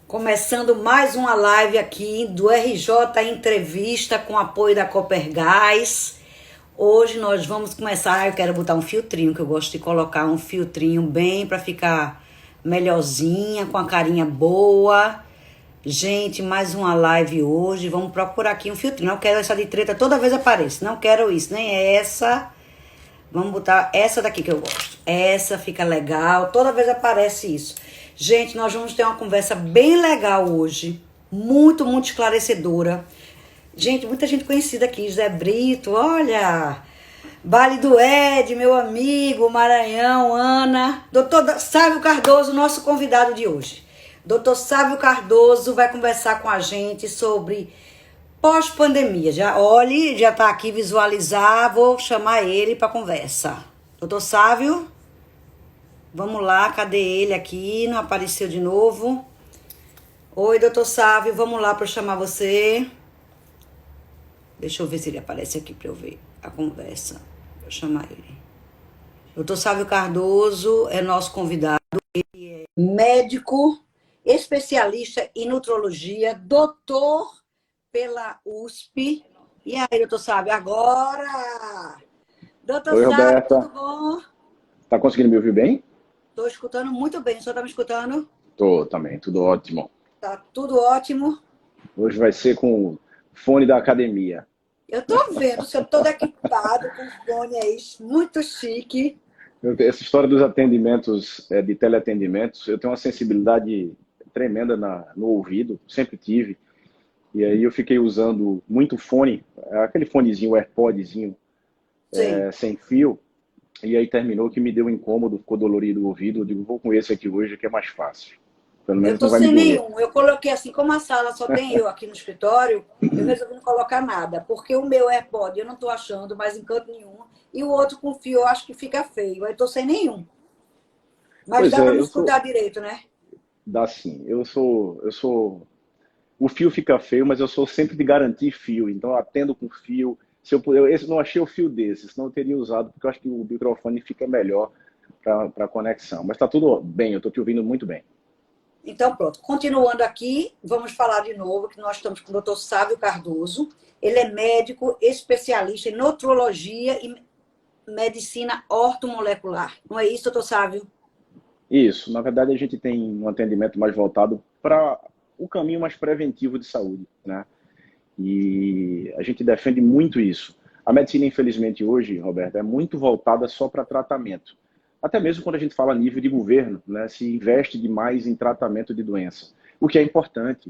Começando mais uma live aqui do RJ Entrevista com apoio da Copergás. Hoje nós vamos começar, eu quero botar um filtrinho, que eu gosto de colocar um filtrinho bem para ficar melhorzinha, com a carinha boa. Gente, mais uma live hoje, vamos procurar aqui um filtrinho. Não quero essa de treta, toda vez aparece, não quero isso, nem essa. Vamos botar essa daqui que eu gosto. Essa fica legal, toda vez aparece isso. Gente, nós vamos ter uma conversa bem legal hoje. Muito esclarecedora. Gente, muita gente conhecida aqui. José Brito, olha. Vale do Ed, meu amigo, Maranhão, Ana. Doutor Sávio Cardoso, nosso convidado de hoje. Doutor Sávio Cardoso vai conversar com a gente sobre pós-pandemia. Já está aqui visualizar, vou chamar ele para conversa. Doutor Sávio? Vamos lá, cadê ele aqui? Não apareceu de novo. Oi, doutor Sávio, vamos lá para eu chamar você. Deixa eu ver se ele aparece aqui para eu ver a conversa. Vou chamar ele. Doutor Sávio Cardoso é nosso convidado. Ele é médico, especialista em nutrologia, doutor pela USP. E aí, doutor Sávio, agora? Doutor Oi, Sávio, Roberta. tudo bom? Tá conseguindo me ouvir bem? Estou escutando muito bem. O senhor está me escutando? Tô também, tudo ótimo. Tá tudo ótimo. Hoje vai ser com o fone da academia. Eu tô vendo o senhor todo equipado com fone aí, muito chique. Essa história dos atendimentos, de teleatendimentos, eu tenho uma sensibilidade tremenda no ouvido, sempre tive. E aí eu fiquei usando muito fone, aquele fonezinho, AirPodzinho, sem fio. E aí terminou que me deu um incômodo, ficou dolorido o ouvido. Eu digo, vou com esse aqui hoje, que é mais fácil. Pelo menos Eu tô não vai me sem doer. nenhum. Eu coloquei assim, como a sala só tem eu aqui no escritório, eu resolvi não colocar nada, porque o meu AirPod eu não tô achando mais em canto nenhum. E o outro com fio eu acho que fica feio. Aí tô sem nenhum. Mas Pois dá para é, me escutar direito, né? dá sim. O fio fica feio, mas eu sou sempre de garantir fio, então eu atendo com fio. Se eu puder, esse não achei o fio desse, senão eu teria usado, porque eu acho que o microfone fica melhor para a conexão. Mas está tudo bem, eu estou te ouvindo muito bem. Então, pronto. Continuando aqui, vamos falar de novo que nós estamos com o doutor Sávio Cardoso. Ele é médico especialista em nutrologia e medicina ortomolecular. Não é isso, doutor Sávio? Isso, na verdade a gente tem um atendimento mais voltado para o caminho mais preventivo de saúde, né? E a gente defende muito isso. A medicina, infelizmente, hoje, Roberto, é muito voltada só para tratamento. Até mesmo quando a gente fala a nível de governo, né, se investe demais em tratamento de doença. O que é importante,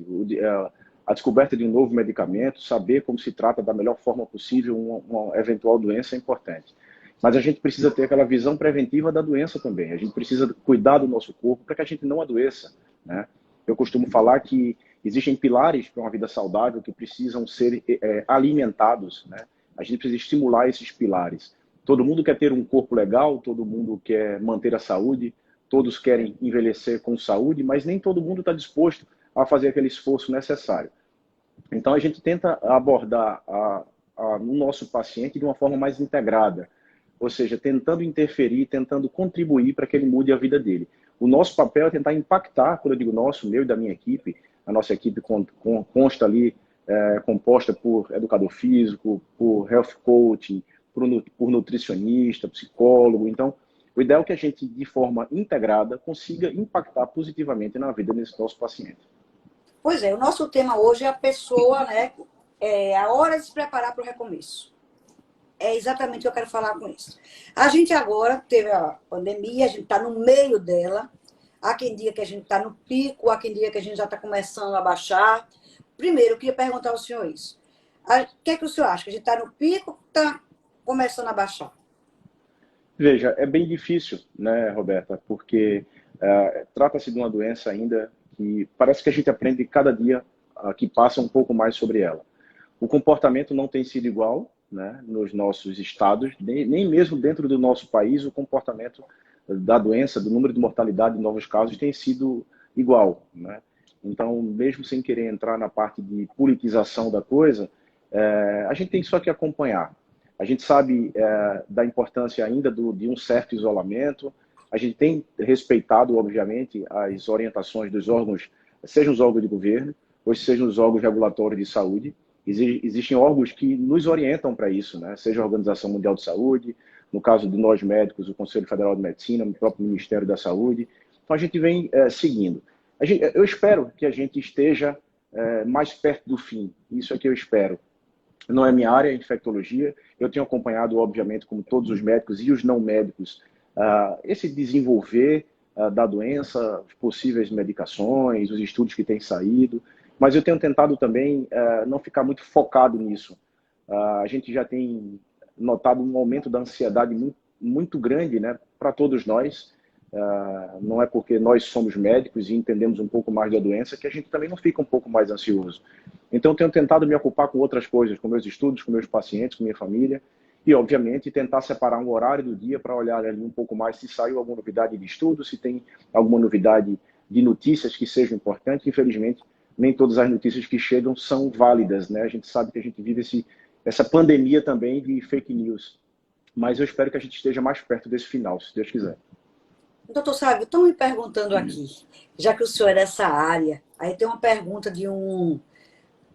a descoberta de um novo medicamento, saber como se trata da melhor forma possível uma eventual doença é importante. Mas a gente precisa ter aquela visão preventiva da doença também. A gente precisa cuidar do nosso corpo para que a gente não adoeça, né? Eu costumo falar que existem pilares para uma vida saudável que precisam ser alimentados, né? A gente precisa estimular esses pilares. Todo mundo quer ter um corpo legal, todo mundo quer manter a saúde, todos querem envelhecer com saúde, mas nem todo mundo está disposto a fazer aquele esforço necessário. Então a gente tenta abordar o nosso paciente de uma forma mais integrada, ou seja, tentando interferir, tentando contribuir para que ele mude a vida dele. O nosso papel é tentar impactar, quando eu digo nosso, meu e da minha equipe, a nossa equipe consta ali, composta por educador físico, por health coaching, por nutricionista, psicólogo. Então, o ideal é que a gente, de forma integrada, consiga impactar positivamente na vida desse nosso paciente. Pois é, o nosso tema hoje é a pessoa, né? É a hora de se preparar para o recomeço. É exatamente o que eu quero falar com isso. A gente agora teve a pandemia, a gente está no meio dela. Há quem diga que a gente está no pico, há quem diga que a gente já está começando a baixar. Primeiro, eu queria perguntar ao senhor isso. O que é que o senhor acha? Que a gente está no pico ou está começando a baixar? Veja, é bem difícil, né, Roberta? Porque trata-se de uma doença ainda que parece que a gente aprende cada dia que passa um pouco mais sobre ela. O comportamento não tem sido igual, né, nos nossos estados, nem mesmo dentro do nosso país, o comportamento da doença, do número de mortalidade de novos casos tem sido igual, né? Então, mesmo sem querer entrar na parte de politização da coisa, a gente tem só que acompanhar. A gente sabe da importância ainda de um certo isolamento. A gente tem respeitado, obviamente, as orientações dos órgãos sejam os órgãos de governo, ou sejam os órgãos regulatórios de saúde. Existem órgãos que nos orientam para isso, né? Seja a Organização Mundial de Saúde, no caso de nós médicos, o Conselho Federal de Medicina, o próprio Ministério da Saúde. Então a gente vem seguindo. Eu espero que a gente esteja mais perto do fim. Isso é que eu espero. Não é minha área, é infectologia. Eu tenho acompanhado, obviamente, como todos os médicos e os não médicos, esse desenvolver da doença, as possíveis medicações, os estudos que têm saído. Mas eu tenho tentado também não ficar muito focado nisso. A gente já tem notado um aumento da ansiedade muito, muito grande, né, para todos nós. Não é porque nós somos médicos e entendemos um pouco mais da doença que a gente também não fica um pouco mais ansioso. Então, eu tenho tentado me ocupar com outras coisas, com meus estudos, com meus pacientes, com minha família, e, obviamente, tentar separar um horário do dia para olhar ali um pouco mais se saiu alguma novidade de estudo, se tem alguma novidade de notícias que sejam importantes. Infelizmente, nem todas as notícias que chegam são válidas, né? A gente sabe que a gente vive essa pandemia também de fake news. Mas eu espero que a gente esteja mais perto desse final, se Deus quiser. Doutor Sávio, estão me perguntando aqui, já que o senhor é dessa área, aí tem uma pergunta de um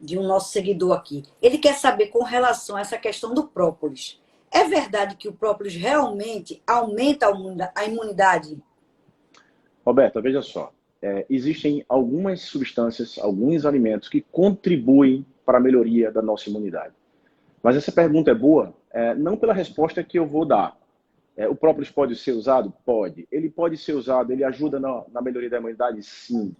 nosso seguidor aqui. Ele quer saber com relação a essa questão do própolis. É verdade que o própolis realmente aumenta a imunidade? Roberta, veja só. Existem algumas substâncias, alguns alimentos que contribuem para a melhoria da nossa imunidade. Mas essa pergunta é boa, não pela resposta que eu vou dar. O própolis pode ser usado? Pode. Ele pode ser usado, ele ajuda na melhoria da imunidade? Sim.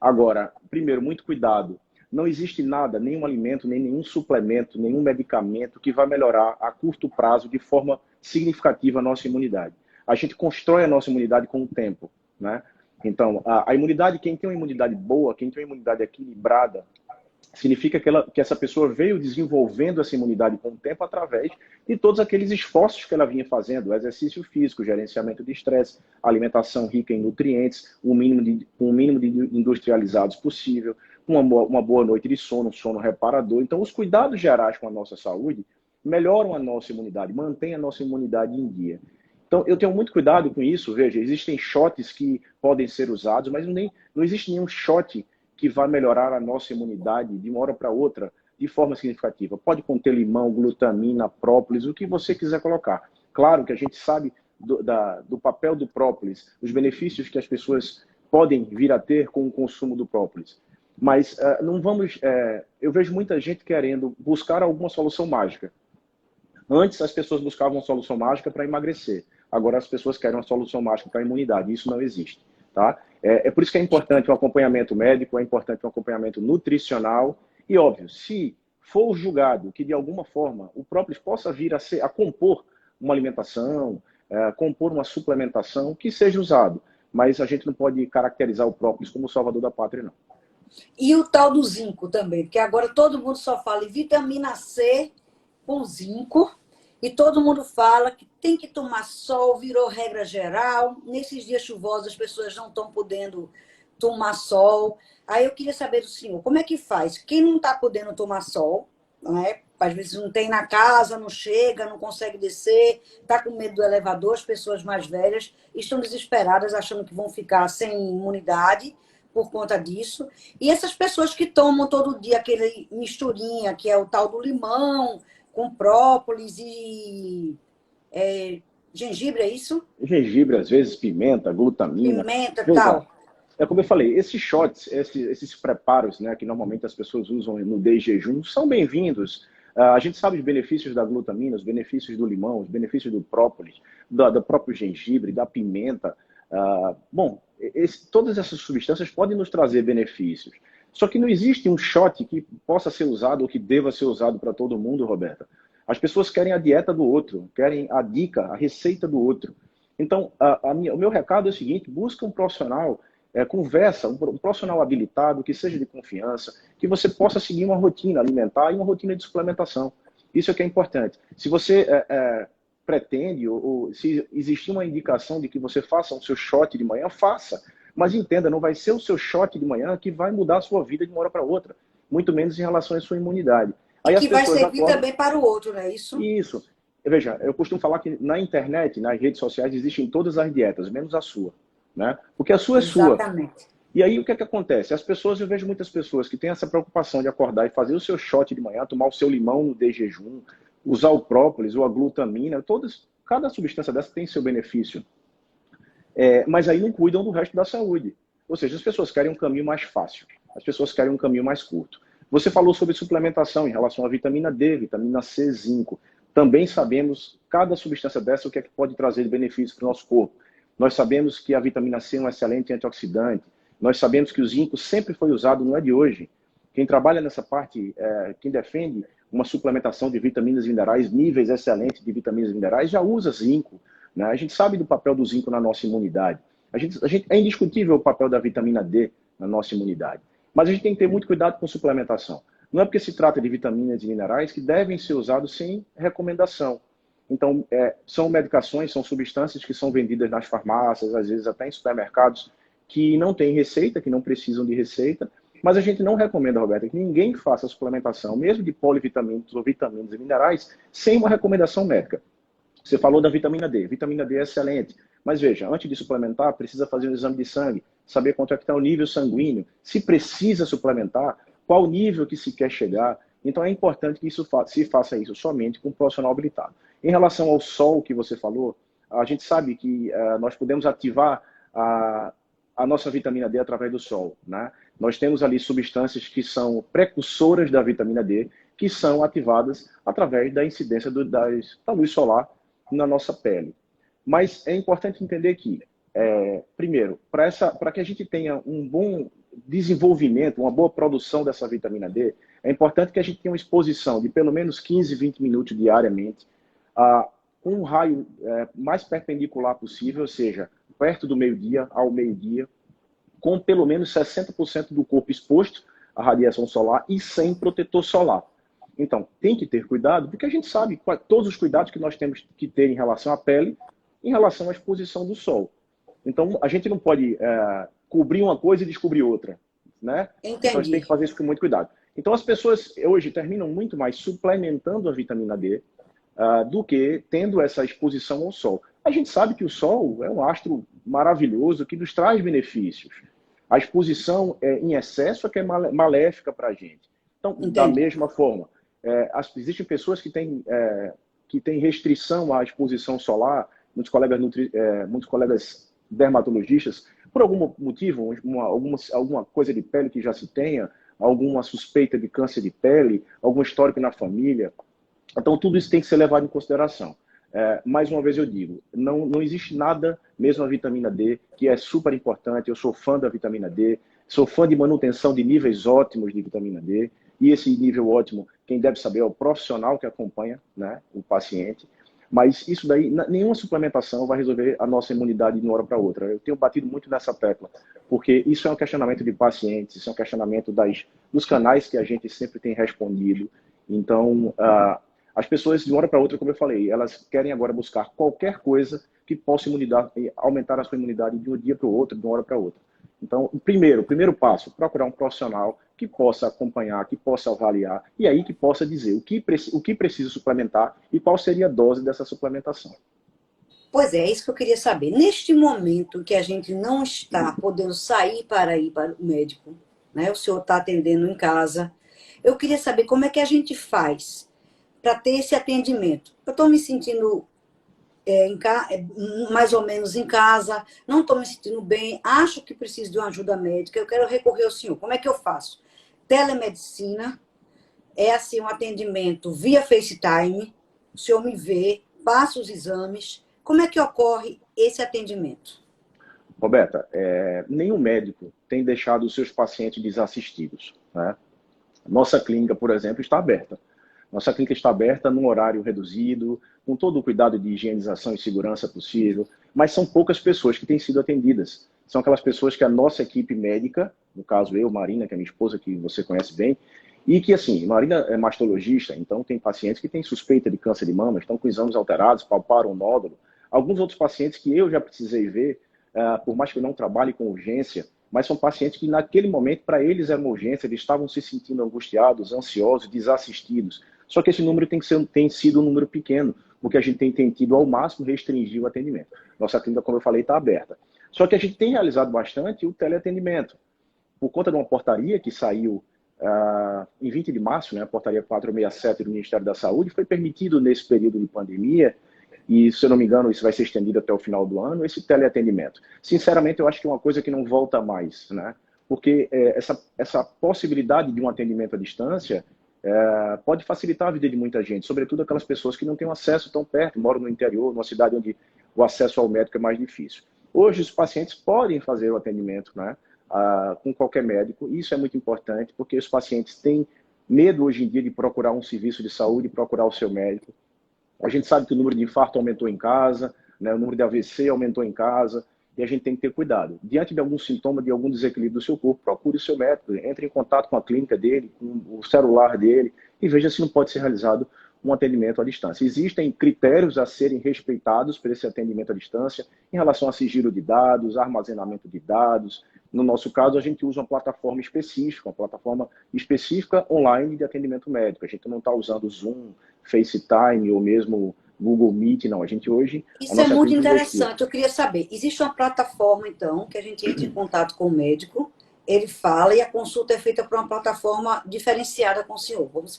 Agora, primeiro, muito cuidado. Não existe nada, nenhum alimento, nem nenhum suplemento, nenhum medicamento que vai melhorar a curto prazo de forma significativa a nossa imunidade. A gente constrói a nossa imunidade com o tempo, né? Então, a imunidade, quem tem uma imunidade boa, quem tem uma imunidade equilibrada, significa que essa pessoa veio desenvolvendo essa imunidade com o tempo através de todos aqueles esforços que ela vinha fazendo, o exercício físico, o gerenciamento de estresse, alimentação rica em nutrientes, um mínimo de industrializados possível, uma boa noite de sono, um sono reparador. Então, os cuidados gerais com a nossa saúde melhoram a nossa imunidade, mantêm a nossa imunidade em dia. Então, eu tenho muito cuidado com isso. Veja, existem shots que podem ser usados, mas não existe nenhum shot que vai melhorar a nossa imunidade de uma hora para outra de forma significativa. Pode conter limão, glutamina, própolis, o que você quiser colocar. Claro que a gente sabe do papel do própolis, os benefícios que as pessoas podem vir a ter com o consumo do própolis. Mas não vamos... eu vejo muita gente querendo buscar alguma solução mágica. Antes, as pessoas buscavam uma solução mágica para emagrecer. Agora, as pessoas querem uma solução mágica para a imunidade. Isso não existe. Tá? É por isso que é importante um acompanhamento médico, é importante um acompanhamento nutricional. E, óbvio, se for julgado que, de alguma forma, o própolis possa vir a compor uma alimentação, compor uma suplementação, que seja usado. Mas a gente não pode caracterizar o própolis como o salvador da pátria, não. E o tal do zinco também, porque agora todo mundo só fala em vitamina C com zinco, e todo mundo fala que tem que tomar sol, virou regra geral. Nesses dias chuvosos as pessoas não estão podendo tomar sol. Aí eu queria saber do senhor, como é que faz? Quem não está podendo tomar sol, não é? Às vezes não tem na casa, não chega, não consegue descer, está com medo do elevador, as pessoas mais velhas estão desesperadas, achando que vão ficar sem imunidade por conta disso. E essas pessoas que tomam todo dia aquele misturinha, que é o tal do limão, com própolis e gengibre, é isso? Gengibre, às vezes, pimenta, glutamina. Pimenta e tal. Como eu falei, esses shots, esses preparos, né, que normalmente as pessoas usam no day jejum, são bem-vindos. A gente sabe os benefícios da glutamina, os benefícios do limão, os benefícios do própolis, do próprio gengibre, da pimenta. Todas essas substâncias podem nos trazer benefícios. Só que não existe um shot que possa ser usado ou que deva ser usado para todo mundo, Roberta. As pessoas querem a dieta do outro, querem a dica, a receita do outro. Então, o meu recado é o seguinte: busca um profissional, conversa, um profissional habilitado, que seja de confiança, que você possa seguir uma rotina alimentar e uma rotina de suplementação. Isso é que é importante. Se você pretende, ou se existir uma indicação de que você faça o seu shot de manhã, faça. Mas entenda, não vai ser o seu shot de manhã que vai mudar a sua vida de uma hora para outra. Muito menos em relação à sua imunidade. Aí que vai servir também para o outro, não é isso? Isso. Veja, eu costumo falar que na internet, nas redes sociais, existem todas as dietas, menos a sua. Né? Porque a sua é sua. Exatamente. E aí o que é que acontece? As pessoas, eu vejo muitas pessoas que têm essa preocupação de acordar e fazer o seu shot de manhã, tomar o seu limão no de jejum, usar o própolis ou a glutamina, cada substância dessa tem seu benefício. Mas aí não cuidam do resto da saúde. Ou seja, as pessoas querem um caminho mais fácil, as pessoas querem um caminho mais curto. Você falou sobre suplementação em relação à vitamina D, vitamina C, zinco. Também sabemos, cada substância dessa, o que é que pode trazer de benefício para o nosso corpo. Nós sabemos que a vitamina C é um excelente antioxidante. Nós sabemos que o zinco sempre foi usado, não é de hoje. Quem trabalha nessa parte, quem defende uma suplementação de vitaminas e minerais, níveis excelentes de vitaminas e minerais, já usa zinco. Né? A gente sabe do papel do zinco na nossa imunidade. É indiscutível o papel da vitamina D na nossa imunidade. Mas a gente tem que ter muito cuidado com suplementação. Não é porque se trata de vitaminas e minerais que devem ser usados sem recomendação. Então, são medicações, são substâncias que são vendidas nas farmácias, às vezes até em supermercados, que não têm receita, que não precisam de receita, mas a gente não recomenda, Roberta, que ninguém faça suplementação, mesmo de polivitaminos ou vitaminas e minerais, sem uma recomendação médica. Você falou da vitamina D. Vitamina D é excelente. Mas veja, antes de suplementar, precisa fazer um exame de sangue, saber quanto é que está o nível sanguíneo, se precisa suplementar, qual o nível que se quer chegar. Então é importante que se faça isso somente com um profissional habilitado. Em relação ao sol que você falou, a gente sabe que nós podemos ativar a nossa vitamina D através do sol. Né? Nós temos ali substâncias que são precursoras da vitamina D, que são ativadas através da incidência da luz solar na nossa pele. Mas é importante entender que, primeiro, para que a gente tenha um bom desenvolvimento, uma boa produção dessa vitamina D, é importante que a gente tenha uma exposição de pelo menos 15, 20 minutos diariamente, com um raio mais perpendicular possível, ou seja, perto do meio-dia ao meio-dia, com pelo menos 60% do corpo exposto à radiação solar e sem protetor solar. Então, tem que ter cuidado, porque a gente sabe todos os cuidados que nós temos que ter em relação à pele, em relação à exposição do sol. Então, a gente não pode cobrir uma coisa e descobrir outra. Né? Entendi. Então, a gente tem que fazer isso com muito cuidado. Então, as pessoas hoje terminam muito mais suplementando a vitamina D do que tendo essa exposição ao sol. A gente sabe que o sol é um astro maravilhoso que nos traz benefícios. A exposição em excesso é que é maléfica para a gente. Então, entendi. Da mesma forma, existem pessoas que têm restrição à exposição solar, muitos colegas dermatologistas, por algum motivo, alguma coisa de pele que já se tenha, alguma suspeita de câncer de pele, algum histórico na família. Então, tudo isso tem que ser levado em consideração. Mais uma vez eu digo, não existe nada, mesmo a vitamina D, que é super importante. Eu sou fã da vitamina D, sou fã de manutenção de níveis ótimos de vitamina D, e esse nível ótimo, quem deve saber é o profissional que acompanha, né, o paciente. Mas isso daí, nenhuma suplementação vai resolver a nossa imunidade de uma hora para outra. Eu tenho batido muito nessa tecla, porque isso é um questionamento de pacientes, isso é um questionamento dos canais que a gente sempre tem respondido. Então, as pessoas, de uma hora para outra, como eu falei, elas querem agora buscar qualquer coisa que possa aumentar a sua imunidade de um dia para o outro, de uma hora para outra. Então, o primeiro passo, procurar um profissional que possa acompanhar, que possa avaliar, e aí que possa dizer o que precisa suplementar e qual seria a dose dessa suplementação. Pois é isso que eu queria saber. Neste momento que a gente não está podendo sair para ir para o médico, né? O senhor está atendendo em casa, eu queria saber como é que a gente faz para ter esse atendimento. Eu estou me sentindo mais ou menos em casa, não estou me sentindo bem, acho que preciso de uma ajuda médica, eu quero recorrer ao senhor. Como é que eu faço? Telemedicina é assim um atendimento via FaceTime, o senhor me vê, passa os exames. Como é que ocorre esse atendimento? Roberta, nenhum médico tem deixado os seus pacientes desassistidos. Né? Nossa clínica, por exemplo, está aberta. Nossa clínica está aberta num horário reduzido, com todo o cuidado de higienização e segurança possível, mas são poucas pessoas que têm sido atendidas. São aquelas pessoas que a nossa equipe médica, no caso eu, Marina, que é minha esposa, que você conhece bem, e que, assim, Marina é mastologista, então tem pacientes que têm suspeita de câncer de mama, estão com exames alterados, palparam um nódulo. Alguns outros pacientes que eu já precisei ver, por mais que eu não trabalhe com urgência, mas são pacientes que naquele momento, para eles era uma urgência, eles estavam se sentindo angustiados, ansiosos, desassistidos. Só que esse número tem sido um número pequeno, porque a gente tem tido ao máximo restringir o atendimento. Nossa clínica, como eu falei, está aberta. Só que a gente tem realizado bastante o teleatendimento. por conta de uma portaria que saiu em 20 de março, né, a portaria 467 do Ministério da Saúde, foi permitido nesse período de pandemia, e se eu não me engano isso vai ser estendido até o final do ano, esse teleatendimento. Sinceramente, eu acho que é uma coisa que não volta mais, né? Porque essa possibilidade de um atendimento à distância pode facilitar a vida de muita gente, sobretudo aquelas pessoas que não têm acesso tão perto, moram no interior, numa cidade onde o acesso ao médico é mais difícil. Hoje, os pacientes podem fazer o atendimento, né, com qualquer médico, e isso é muito importante, porque os pacientes têm medo hoje em dia de procurar um serviço de saúde, procurar o seu médico. A gente sabe que o número de infarto aumentou em casa, né, o número de AVC aumentou em casa, e a gente tem que ter cuidado. Diante de algum sintoma, de algum desequilíbrio do seu corpo, procure o seu médico, entre em contato com a clínica dele, com o celular dele, e veja se não pode ser realizado um atendimento à distância. Existem critérios a serem respeitados para esse atendimento à distância em relação a sigilo de dados, armazenamento de dados. No nosso caso, a gente usa uma plataforma específica online de atendimento médico. A gente não está usando Zoom, FaceTime ou mesmo Google Meet, não. A gente hoje... Isso é muito interessante. Eu queria saber, existe uma plataforma, então, que a gente entra em contato com o médico, ele fala e a consulta é feita por uma plataforma diferenciada com o senhor. Vamos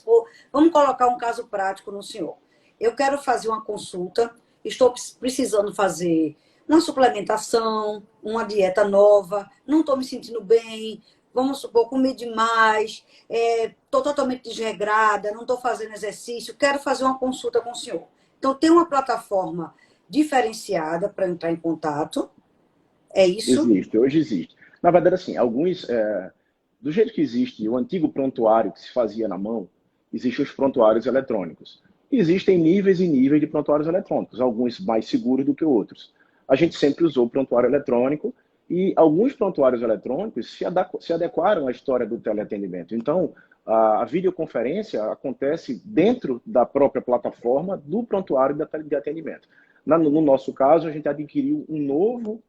colocar um caso prático no senhor. Eu quero fazer uma consulta, estou precisando fazer uma suplementação, uma dieta nova, não estou me sentindo bem, vamos supor, comi demais, estou totalmente desregrada, não estou fazendo exercício, quero fazer uma consulta com o senhor. Então, tem uma plataforma diferenciada para entrar em contato, é isso? Existe, hoje existe. Na verdade, assim, do jeito que existe o antigo prontuário que se fazia na mão, existem os prontuários eletrônicos. Existem níveis e níveis de prontuários eletrônicos, alguns mais seguros do que outros. A gente sempre usou o prontuário eletrônico e alguns prontuários eletrônicos se adequaram à história do teleatendimento. Então, a videoconferência acontece dentro da própria plataforma do prontuário de atendimento. No nosso caso, a gente adquiriu um novo,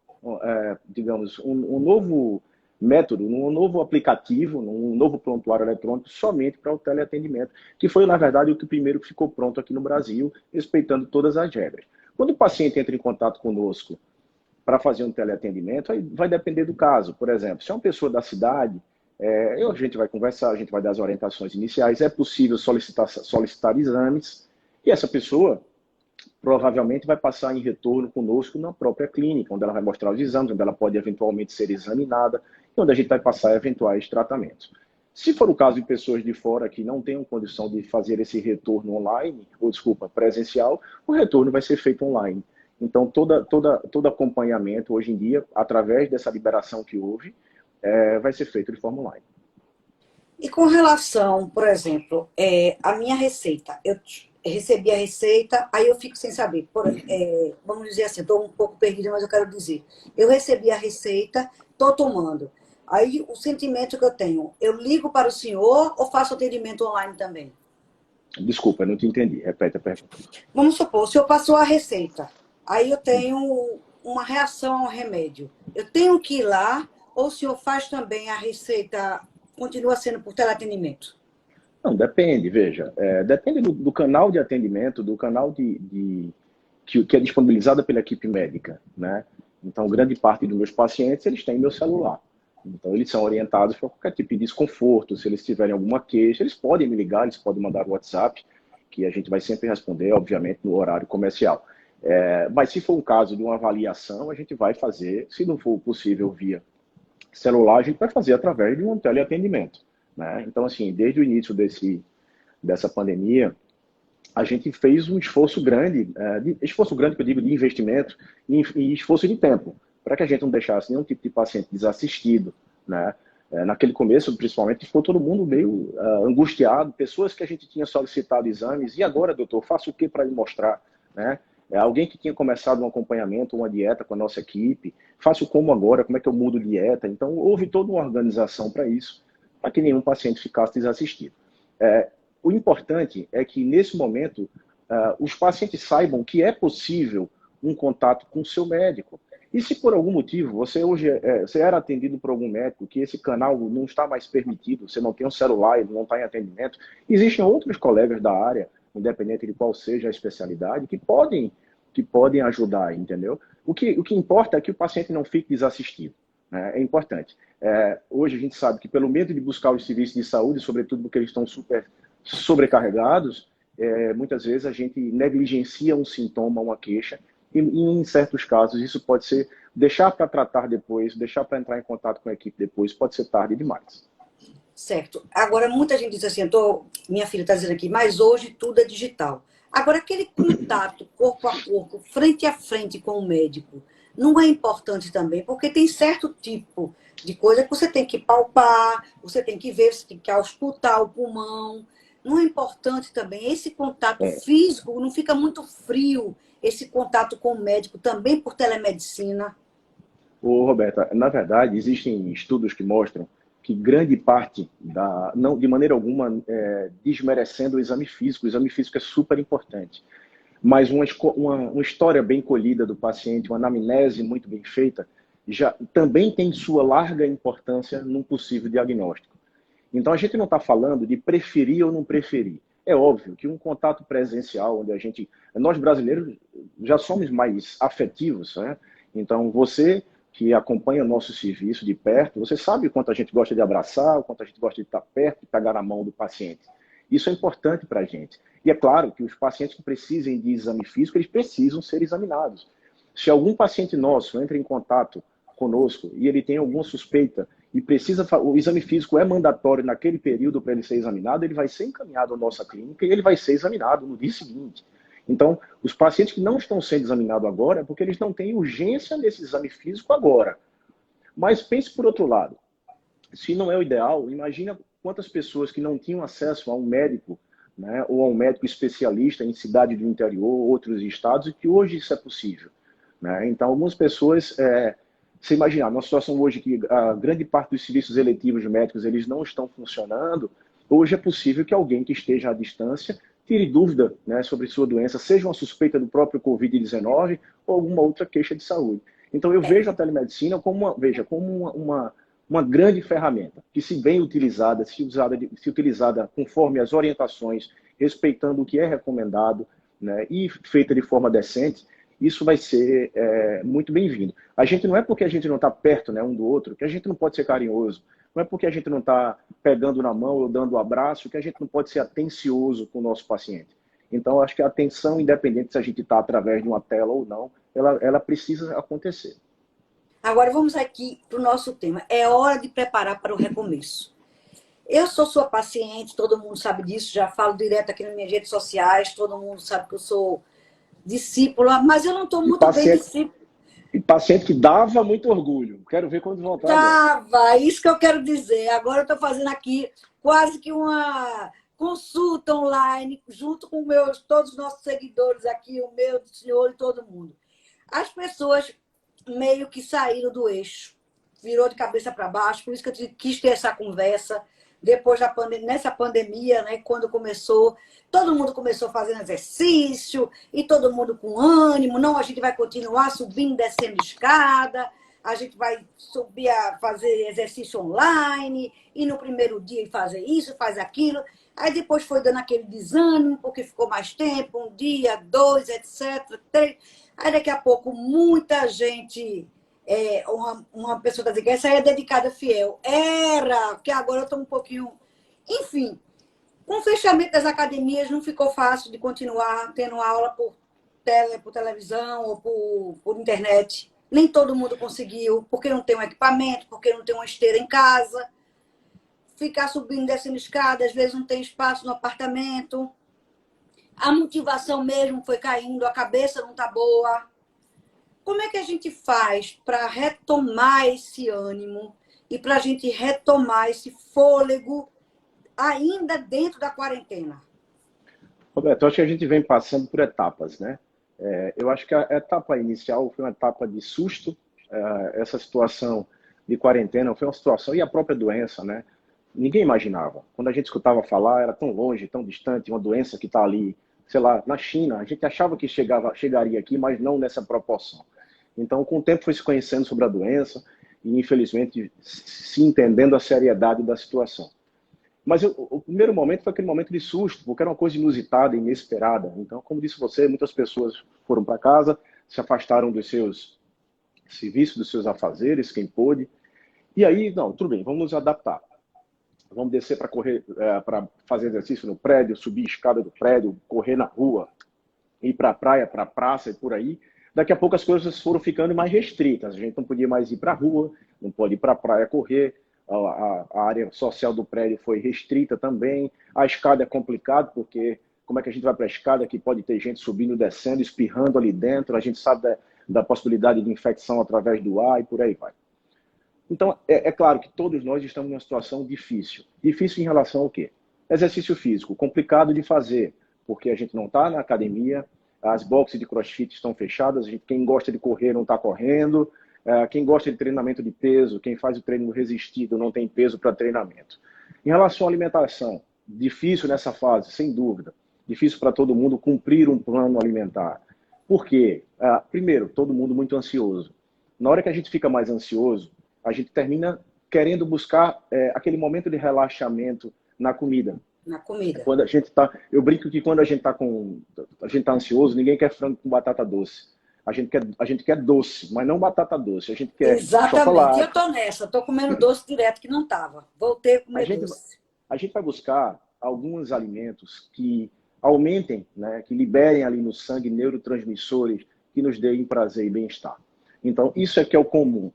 digamos, um novo método, um novo aplicativo, um novo prontuário eletrônico somente para o teleatendimento, que foi, na verdade, o que primeiro ficou pronto aqui no Brasil, respeitando todas as regras. Quando o paciente entra em contato conosco para fazer um teleatendimento, aí vai depender do caso. Por exemplo, se é uma pessoa da cidade, a gente vai conversar, a gente vai dar as orientações iniciais, é possível solicitar exames, e essa pessoa provavelmente vai passar em retorno conosco na própria clínica, onde ela vai mostrar os exames, onde ela pode eventualmente ser examinada, e onde a gente vai passar eventuais tratamentos. Se for o caso de pessoas de fora que não tenham condição de fazer esse retorno online, presencial, o retorno vai ser feito online. Então, todo acompanhamento, hoje em dia, através dessa liberação que houve, vai ser feito de forma online. E com relação, por exemplo, a minha receita, eu recebi a receita, aí eu fico sem saber. Vamos dizer assim, estou um pouco perdida, mas eu quero dizer. Eu recebi a receita, estou tomando. Aí o sentimento que eu tenho, eu ligo para o senhor ou faço atendimento online também? Desculpa, não te entendi. Repete a pergunta. Vamos supor, o senhor passou a receita, aí eu tenho uma reação ao remédio. Eu tenho que ir lá ou o senhor faz também a receita, continua sendo por teleatendimento? Não, depende, veja. Depende do canal de atendimento, do canal que é disponibilizado pela equipe médica, né? Então, grande parte dos meus pacientes, eles têm meu celular. Então, eles são orientados para qualquer tipo de desconforto. Se eles tiverem alguma queixa, eles podem me ligar, eles podem mandar o WhatsApp, que a gente vai sempre responder, obviamente, no horário comercial. Mas se for um caso de uma avaliação, a gente vai fazer, se não for possível via celular, a gente vai fazer através de um teleatendimento, né? Então, assim, desde o início dessa pandemia, a gente fez um esforço grande que eu digo de investimento e esforço de tempo, para que a gente não deixasse nenhum tipo de paciente desassistido, né? Naquele começo, principalmente, ficou todo mundo meio angustiado, pessoas que a gente tinha solicitado exames, e agora, doutor, faço o que para lhe mostrar, né? Alguém que tinha começado um acompanhamento, uma dieta com a nossa equipe, faço como agora, como é que eu mudo dieta? Então, houve toda uma organização para isso, para que nenhum paciente ficasse desassistido. O importante é que, nesse momento, os pacientes saibam que é possível um contato com o seu médico. E se por algum motivo você hoje você era atendido por algum médico, que esse canal não está mais permitido, você não tem um celular, ele não está em atendimento, existem outros colegas da área, independente de qual seja a especialidade, que podem ajudar, entendeu? O que importa é que o paciente não fique desassistido. né? É importante. Hoje a gente sabe que pelo medo de buscar os serviços de saúde, sobretudo porque eles estão super sobrecarregados, muitas vezes a gente negligencia um sintoma, uma queixa, e em certos casos isso pode ser deixar para tratar depois, deixar para entrar em contato com a equipe depois, pode ser tarde demais. Certo. Agora, muita gente diz assim, minha filha está dizendo aqui, mas hoje tudo é digital. Agora, aquele contato corpo a corpo, frente a frente com o médico, não é importante também, porque tem certo tipo de coisa que você tem que palpar, você tem que ver, você tem que auscultar o pulmão. Não é importante também esse contato É, físico, não fica muito frio esse contato com o médico também por telemedicina? Roberta, na verdade, existem estudos que mostram que grande parte não de maneira alguma desmerecendo o exame físico é super importante, mas uma história bem colhida do paciente, uma anamnese muito bem feita, já também tem sua larga importância num possível diagnóstico. Então a gente não está falando de preferir ou não preferir. É óbvio que um contato presencial, onde nós brasileiros já somos mais afetivos, né? Então você que acompanha o nosso serviço de perto, você sabe o quanto a gente gosta de abraçar, o quanto a gente gosta de estar perto, de pegar na mão do paciente. Isso é importante para a gente. E é claro que os pacientes que precisem de exame físico, eles precisam ser examinados. Se algum paciente nosso entra em contato conosco e ele tem alguma suspeita e o exame físico é mandatório naquele período para ele ser examinado, ele vai ser encaminhado à nossa clínica e ele vai ser examinado no dia seguinte. Então, os pacientes que não estão sendo examinados agora é porque eles não têm urgência nesse exame físico agora. Mas pense por outro lado, se não é o ideal, imagina quantas pessoas que não tinham acesso a um médico, né, ou a um médico especialista em cidade do interior, outros estados, e que hoje isso é possível. Né? Então, algumas pessoas, você imaginar, numa situação hoje que a grande parte dos serviços eletivos médicos eles não estão funcionando, hoje é possível que alguém que esteja à distância tire dúvida, né, sobre sua doença, seja uma suspeita do próprio Covid-19 ou alguma outra queixa de saúde. Então, eu vejo a telemedicina como uma grande ferramenta, que se bem utilizada, se utilizada conforme as orientações, respeitando o que é recomendado, né, e feita de forma decente, isso vai ser muito bem-vindo. A gente não é porque a gente não está perto, né, um do outro, que a gente não pode ser carinhoso. Não é porque a gente não está pegando na mão ou dando um abraço que a gente não pode ser atencioso com o nosso paciente. Então, acho que a atenção, independente se a gente está através de uma tela ou não, ela precisa acontecer. Agora vamos aqui para o nosso tema. É hora de preparar para o recomeço. Eu sou sua paciente, todo mundo sabe disso, já falo direto aqui nas minhas redes sociais, todo mundo sabe que eu sou discípula, mas eu não estou E muito bem paciente, discípula. e paciente que dava muito orgulho. Quero ver quando voltar agora. Tava, isso que eu quero dizer. Agora eu estou fazendo aqui quase que uma consulta online, junto com todos os nossos seguidores aqui, o meu, do senhor e todo mundo. As pessoas meio que saíram do eixo, virou de cabeça para baixo, por isso que eu quis ter essa conversa. Depois nessa pandemia, né, quando começou, todo mundo começou fazendo exercício e todo mundo com ânimo. Não, a gente vai continuar subindo, descendo escada, a gente vai subir a fazer exercício online e no primeiro dia fazer isso, faz aquilo. Aí depois foi dando aquele desânimo, porque ficou mais tempo, um dia, dois, etc. Três. Aí daqui a pouco muita gente, uma pessoa está dizendo que essa aí é dedicada fiel. Era, porque agora eu estou um pouquinho. Enfim, com o fechamento das academias não ficou fácil de continuar tendo aula por televisão ou por internet. Nem todo mundo conseguiu, porque não tem um equipamento, porque não tem uma esteira em casa. Ficar subindo e descendo escada, às vezes não tem espaço no apartamento. A motivação mesmo foi caindo, a cabeça não está boa. Como é que a gente faz para retomar esse ânimo e para a gente retomar esse fôlego ainda dentro da quarentena? Roberto, eu acho que a gente vem passando por etapas, né? Eu acho que a etapa inicial foi uma etapa de susto. Essa situação de quarentena foi uma situação, e a própria doença, né? Ninguém imaginava. Quando a gente escutava falar, era tão longe, tão distante, uma doença que está ali, sei lá, na China. A gente achava que chegaria aqui, mas não nessa proporção. Então, com o tempo foi se conhecendo sobre a doença e, infelizmente, se entendendo a seriedade da situação. Mas o primeiro momento foi aquele momento de susto, porque era uma coisa inusitada, inesperada. Então, como disse você, muitas pessoas foram para casa, se afastaram dos seus serviços, dos seus afazeres, quem pôde, E aí, não, tudo bem, vamos nos adaptar. Vamos descer para correr, para fazer exercício no prédio, subir a escada do prédio, correr na rua, ir para a praia, para a praça e por aí. Daqui a pouco as coisas foram ficando mais restritas. A gente não podia mais ir para a rua, não pode ir para a praia correr. A área social do prédio foi restrita também. A escada é complicado, porque como é que a gente vai para a escada que pode ter gente subindo, descendo, espirrando ali dentro? A gente sabe da possibilidade de infecção através do ar e por aí vai. Então, é claro que todos nós estamos numa situação difícil. Difícil em relação ao quê? Exercício físico, complicado de fazer, porque a gente não está na academia, as boxes de crossfit estão fechadas, quem gosta de correr não está correndo, quem gosta de treinamento de peso, quem faz o treino resistido não tem peso para treinamento. Em relação à alimentação, difícil nessa fase, sem dúvida. Difícil para todo mundo cumprir um plano alimentar. Por quê? Primeiro, todo mundo muito ansioso. Na hora que a gente fica mais ansioso, a gente termina querendo buscar aquele momento de relaxamento na comida. Na comida. Quando a gente tá, eu brinco que quando a gente tá ansioso, ninguém quer frango com batata doce. A gente quer doce, mas não batata doce. A gente quer Exatamente. chocolate. Eu tô nessa, tô comendo doce direto que não tava. Voltei a comer doce. A gente vai buscar alguns alimentos que aumentem, né, que liberem ali no sangue neurotransmissores que nos deem prazer e bem-estar. Então, isso é que é o comum.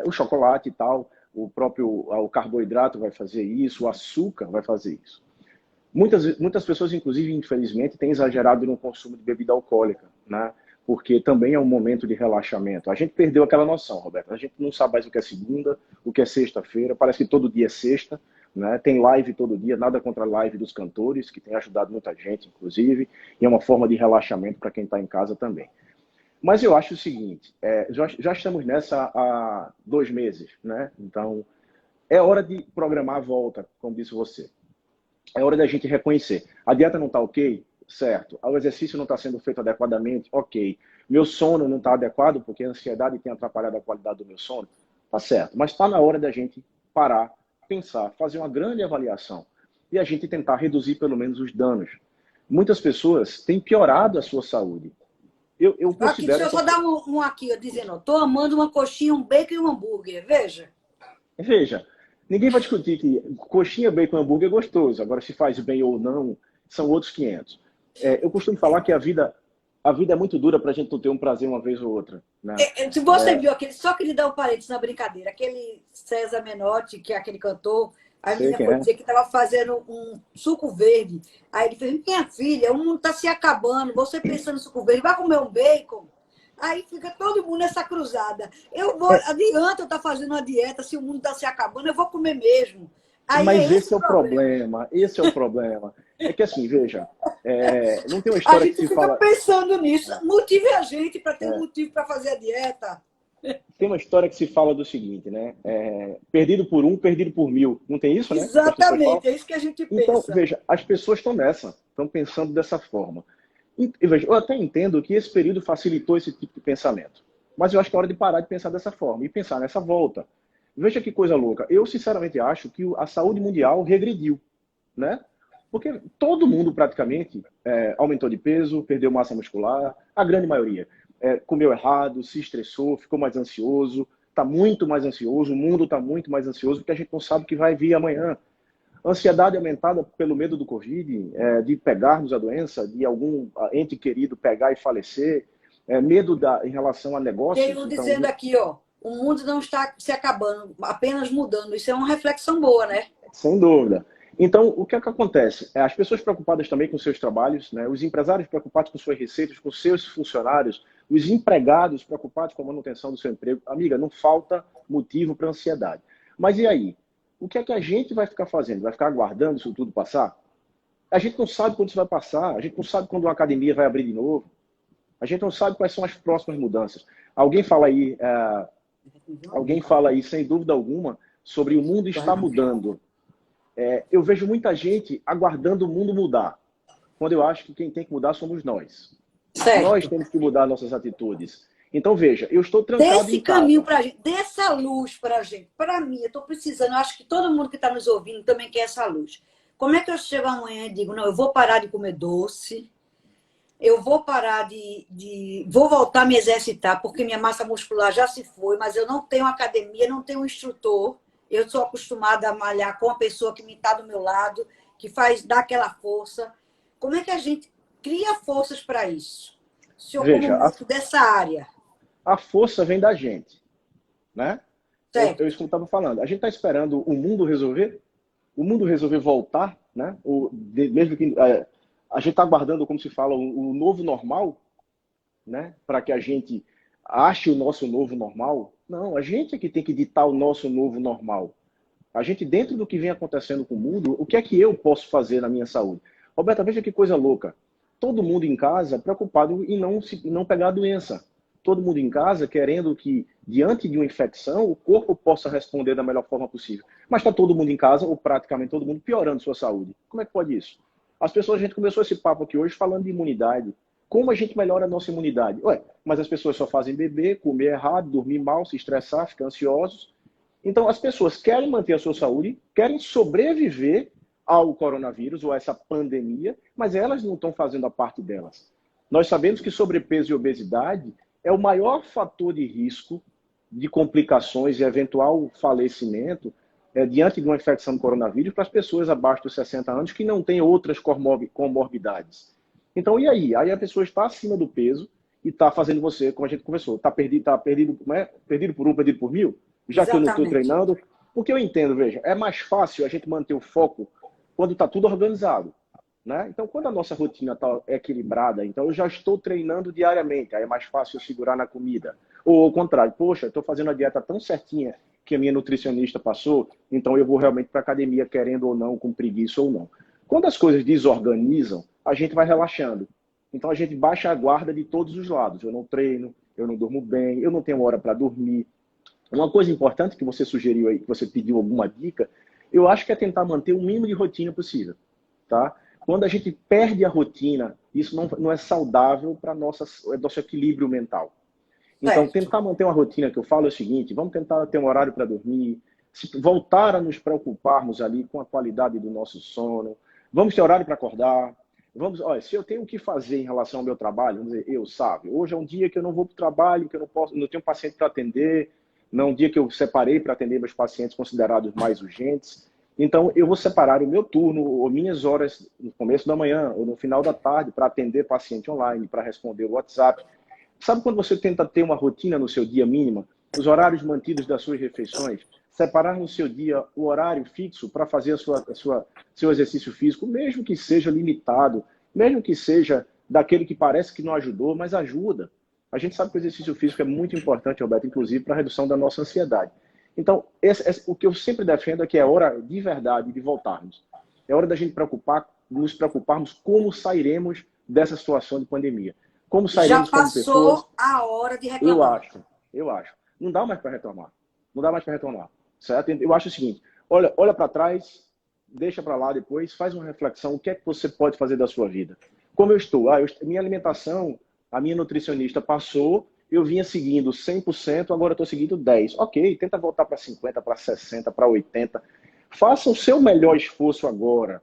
O chocolate e tal, o carboidrato vai fazer isso, o açúcar vai fazer isso. Muitas pessoas, inclusive, infelizmente, têm exagerado no consumo de bebida alcoólica, né? Porque também é um momento de relaxamento. A gente perdeu aquela noção, Roberto. A gente não sabe mais o que é segunda, o que é sexta-feira. Parece que todo dia é sexta, né? Tem live todo dia, nada contra a live dos cantores, que tem ajudado muita gente, inclusive, e é uma forma de relaxamento para quem está em casa também. Mas eu acho o seguinte, já estamos nessa há 2 meses, né? Então, é hora de programar a volta, como disse você. É hora da gente reconhecer. A dieta não está ok? Certo. O exercício não está sendo feito adequadamente? Ok. Meu sono não está adequado porque a ansiedade tem atrapalhado a qualidade do meu sono? Tá certo. Mas está na hora da gente parar, pensar, fazer uma grande avaliação e a gente tentar reduzir pelo menos os danos. Muitas pessoas têm piorado a sua saúde. Eu considero... Aqui, deixa eu só dar um aqui, ó, dizendo, tô amando uma coxinha, um bacon e um hambúrguer. Veja, ninguém vai discutir que coxinha, bacon e hambúrguer é gostoso. Agora, se faz bem ou não, são outros 500. Eu costumo falar que a vida é muito dura para a gente não ter um prazer uma vez ou outra. Né? Se você viu aquele, só que ele dá um parênteses na brincadeira, aquele César Menotti, que é aquele cantor, a menina foi dizer que estava fazendo um suco verde. Aí ele fez, minha filha, o mundo está se acabando, você pensando em suco verde, vai comer um bacon? Aí fica todo mundo nessa cruzada. Adianta eu estar fazendo uma dieta, se o mundo está se acabando, eu vou comer mesmo. Aí mas esse é o problema. Esse é o problema. É que assim, veja, não tem uma história que se fala... A gente fica pensando nisso. Motive a gente para ter um motivo para fazer a dieta. Tem uma história que se fala do seguinte, né? Perdido por 1, perdido por 1000. Não tem isso, né? Exatamente, é isso que a gente pensa. Então, veja, as pessoas estão pensando dessa forma. E, veja, eu até entendo que esse período facilitou esse tipo de pensamento. Mas eu acho que é hora de parar de pensar dessa forma e pensar nessa volta. Veja que coisa louca. Eu, sinceramente, acho que a saúde mundial regrediu, né? Porque todo mundo, praticamente, aumentou de peso, perdeu massa muscular, a grande maioria. Comeu errado, se estressou, ficou mais ansioso, está muito mais ansioso, o mundo está muito mais ansioso, porque a gente não sabe o que vai vir amanhã. Ansiedade aumentada pelo medo do Covid, de pegarmos a doença, de algum ente querido pegar e falecer, medo em relação a negócios. Tenho dizendo aqui, ó, o mundo não está se acabando, apenas mudando. Isso é uma reflexão boa, né? Sem dúvida. Então, o que é que acontece? As pessoas preocupadas também com seus trabalhos, né? Os empresários preocupados com suas receitas, com seus funcionários, os empregados preocupados com a manutenção do seu emprego. Amiga, não falta motivo para ansiedade. Mas e aí? O que é que a gente vai ficar fazendo? Vai ficar aguardando isso tudo passar? A gente não sabe quando isso vai passar, a gente não sabe quando uma academia vai abrir de novo, a gente não sabe quais são as próximas mudanças. Alguém fala aí, sem dúvida alguma, sobre o mundo está mudando. Eu vejo muita gente aguardando o mundo mudar, quando eu acho que quem tem que mudar somos nós. Certo. Nós temos que mudar nossas atitudes. Então, veja, eu estou trancado desse em casa. Caminho pra gente, dessa luz para a gente. Para mim, eu estou precisando, eu acho que todo mundo que está nos ouvindo também quer essa luz. Como é que eu chego amanhã e digo, não, eu vou parar de comer doce, Eu vou parar vou voltar a me exercitar, porque minha massa muscular já se foi, mas eu não tenho academia, não tenho um instrutor. Eu sou acostumada a malhar com a pessoa que me está do meu lado, que dá aquela força. Como é que a gente cria forças para isso? O senhor, como Veja, médico dessa área, a força vem da gente, né? Eu certo? isso que eu estava falando. A gente está esperando o mundo resolver? O mundo resolver voltar, né? Mesmo que a gente está aguardando, como se fala, o novo normal, né? Para que a gente ache o nosso novo normal. Não, a gente é que tem que ditar o nosso novo normal. A gente, dentro do que vem acontecendo com o mundo, o que é que eu posso fazer na minha saúde? Roberta, veja que coisa louca. Todo mundo em casa preocupado em não pegar a doença. Todo mundo em casa querendo que, diante de uma infecção, o corpo possa responder da melhor forma possível. Mas está todo mundo em casa, ou praticamente todo mundo, piorando sua saúde. Como é que pode isso? A gente começou esse papo aqui hoje falando de imunidade. Como a gente melhora a nossa imunidade? Ué, mas as pessoas só fazem beber, comer errado, dormir mal, se estressar, ficar ansiosos. Então, as pessoas querem manter a sua saúde, querem sobreviver ao coronavírus ou a essa pandemia, mas elas não estão fazendo a parte delas. Nós sabemos que sobrepeso e obesidade é o maior fator de risco de complicações e eventual falecimento diante de uma infecção do coronavírus para as pessoas abaixo dos 60 anos que não têm outras comorbidades. Então, e aí? Aí a pessoa está acima do peso e está fazendo você, como a gente conversou, está perdido, perdido por um, perdido por mil? Já que eu não estou Exatamente. treinando, porque eu entendo, veja, é mais fácil a gente manter o foco quando está tudo organizado, né? Então, quando a nossa rotina está equilibrada, então eu já estou treinando diariamente, aí é mais fácil eu segurar na comida. Ou ao contrário, poxa, estou fazendo a dieta tão certinha que a minha nutricionista passou, então eu vou realmente para a academia querendo ou não, com preguiça ou não. Quando as coisas desorganizam, a gente vai relaxando. Então a gente baixa a guarda de todos os lados. Eu não treino, eu não durmo bem, eu não tenho hora para dormir. Uma coisa importante que você sugeriu aí, que você pediu alguma dica, eu acho que é tentar manter o mínimo de rotina possível, tá? Quando a gente perde a rotina, isso não é saudável para nosso equilíbrio mental. Então, Certo. tentar manter uma rotina que eu falo é o seguinte, vamos tentar ter um horário para dormir, voltar a nos preocuparmos ali com a qualidade do nosso sono, vamos ter horário para acordar, olha, se eu tenho o que fazer em relação ao meu trabalho, vamos dizer, sabe, hoje é um dia que eu não vou para o trabalho, que eu não tenho paciente para atender, não é um dia que eu separei para atender meus pacientes considerados mais urgentes, então eu vou separar o meu turno ou minhas horas no começo da manhã ou no final da tarde para atender paciente online, para responder o WhatsApp. Sabe quando você tenta ter uma rotina no seu dia mínima, os horários mantidos das suas refeições, separar no seu dia o horário fixo para fazer seu exercício físico, mesmo que seja limitado, mesmo que seja daquele que parece que não ajudou, mas ajuda. A gente sabe que o exercício físico é muito importante, Roberto, inclusive para a redução da nossa ansiedade. Então, o que eu sempre defendo é que é hora de verdade de voltarmos. É hora da gente nos preocuparmos como sairemos dessa situação de pandemia. Como Já sairemos como pessoas? passou a hora de Eu reclamar. acho, eu acho. Não dá mais para retomar. Não dá mais para retomar. Certo? Eu acho o seguinte, olha para trás, deixa para lá depois, faz uma reflexão, o que é que você pode fazer da sua vida? Como eu estou? Minha alimentação, a minha nutricionista passou, eu vinha seguindo 100%, agora estou seguindo 10%. Ok, tenta voltar para 50%, para 60%, para 80%. Faça o seu melhor esforço agora.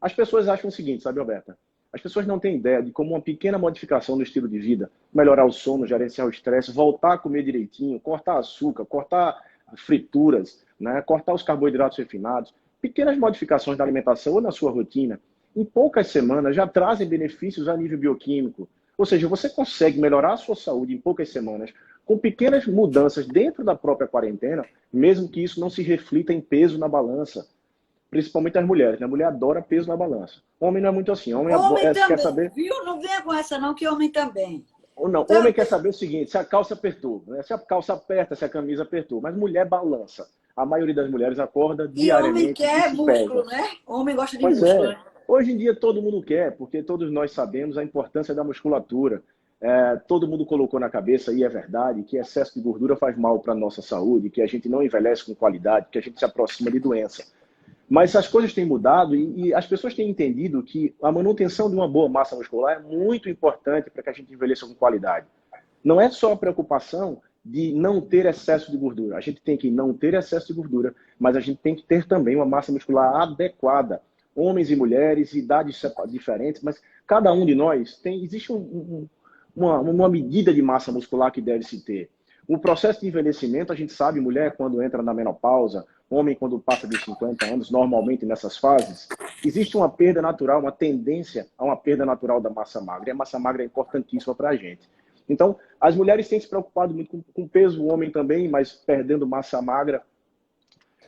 As pessoas acham o seguinte, sabe, Roberta? As pessoas não têm ideia de como uma pequena modificação no estilo de vida, melhorar o sono, gerenciar o estresse, voltar a comer direitinho, cortar açúcar, cortar frituras, né? Cortar os carboidratos refinados, pequenas modificações da alimentação ou na sua rotina, em poucas semanas já trazem benefícios a nível bioquímico. Ou seja, você consegue melhorar a sua saúde em poucas semanas com pequenas mudanças dentro da própria quarentena, mesmo que isso não se reflita em peso na balança. Principalmente as mulheres, né? A mulher adora peso na balança. Homem não é muito assim. Homem Homem quer também, saber. viu? Não venha com essa não, que homem também. Ou não, homem quer Também. saber o seguinte: se a calça apertou, né? Se a calça aperta, se a camisa apertou. Mas mulher balança. A maioria das mulheres acorda E homem diariamente e quer se músculo, pesa. né? Homem gosta de Pois músculo, é. né? Hoje em dia todo mundo quer, porque todos nós sabemos a importância da musculatura. Todo mundo colocou na cabeça, e é verdade, que excesso de gordura faz mal para a nossa saúde, que a gente não envelhece com qualidade, que a gente se aproxima de doença. Mas as coisas têm mudado e as pessoas têm entendido que a manutenção de uma boa massa muscular é muito importante para que a gente envelheça com qualidade. Não é só a preocupação de não ter excesso de gordura. A gente tem que não ter excesso de gordura, mas a gente tem que ter também uma massa muscular adequada homens e mulheres, idades diferentes, mas cada um de nós existe uma medida de massa muscular que deve se ter. O processo de envelhecimento, a gente sabe, mulher quando entra na menopausa, homem quando passa dos 50 anos, normalmente nessas fases, existe uma perda natural, uma tendência a uma perda natural da massa magra. E a massa magra é importantíssima para a gente. Então, as mulheres têm se preocupado muito com o peso, o homem também, mas perdendo massa magra.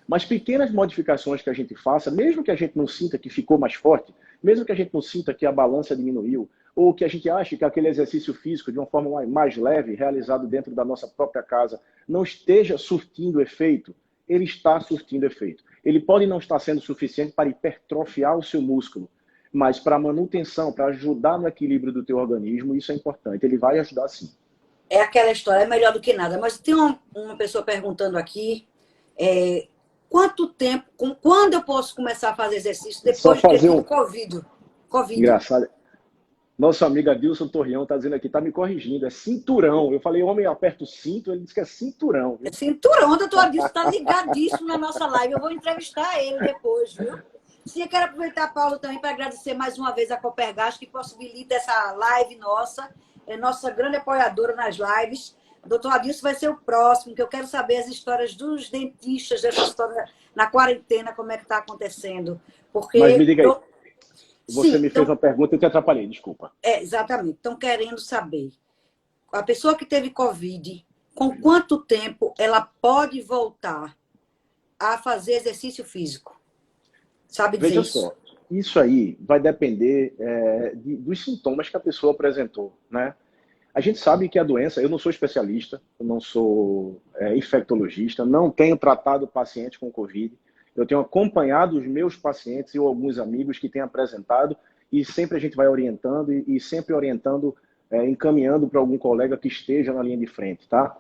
Mas pequenas modificações que a gente faça, mesmo que a gente não sinta que ficou mais forte, mesmo que a gente não sinta que a balança diminuiu, ou que a gente ache que aquele exercício físico, de uma forma mais leve, realizado dentro da nossa própria casa, não esteja surtindo efeito, ele está surtindo efeito. Ele pode não estar sendo suficiente para hipertrofiar o seu músculo, mas para a manutenção, para ajudar no equilíbrio do teu organismo, isso é importante. Ele vai ajudar sim. É aquela história, é melhor do que nada. Mas tem uma pessoa perguntando aqui, quanto tempo, quando eu posso começar a fazer exercício depois de ter tido Covid? Engraçado. Nossa amiga Dilson Torrião está dizendo aqui, está me corrigindo, é cinturão. Eu falei, homem, aperta o cinto, ele disse que é cinturão. Viu? É cinturão, doutor Adilson, está ligadíssimo na nossa live. Eu vou entrevistar ele depois, viu? Sim, eu quero aproveitar, Paulo, também para agradecer mais uma vez a Copergás, que possibilita essa live nossa. É nossa grande apoiadora nas lives. Doutor Adilson vai ser o próximo, que eu quero saber as histórias dos dentistas, dessa história na quarentena, como é que está acontecendo. Porque mas me diga aí, você me fez uma pergunta e eu te atrapalhei, desculpa. Exatamente. Estão querendo saber, a pessoa que teve Covid, com quanto tempo ela pode voltar a fazer exercício físico? Sabe dizer isso? Veja só, isso aí vai depender dos sintomas que a pessoa apresentou, né? A gente sabe que a doença, eu não sou especialista, eu não sou infectologista, não tenho tratado pacientes com Covid, eu tenho acompanhado os meus pacientes e alguns amigos que têm apresentado e sempre a gente vai orientando e sempre orientando, encaminhando para algum colega que esteja na linha de frente, tá?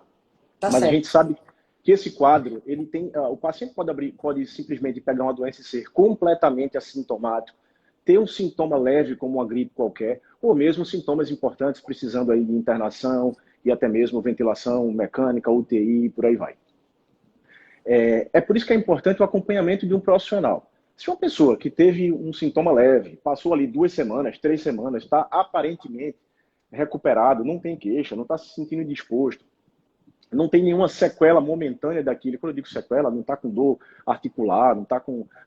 Mas certo. A gente sabe que esse quadro, ele tem, o paciente pode simplesmente pegar uma doença e ser completamente assintomático, ter um sintoma leve como uma gripe qualquer, ou mesmo sintomas importantes precisando aí de internação e até mesmo ventilação mecânica, UTI, por aí vai. É por isso que é importante o acompanhamento de um profissional. Se uma pessoa que teve um sintoma leve, passou ali 2 semanas, 3 semanas, está aparentemente recuperado, não tem queixa, não está se sentindo indisposto, não tem nenhuma sequela momentânea daquilo. Quando eu digo sequela, não está com dor articular,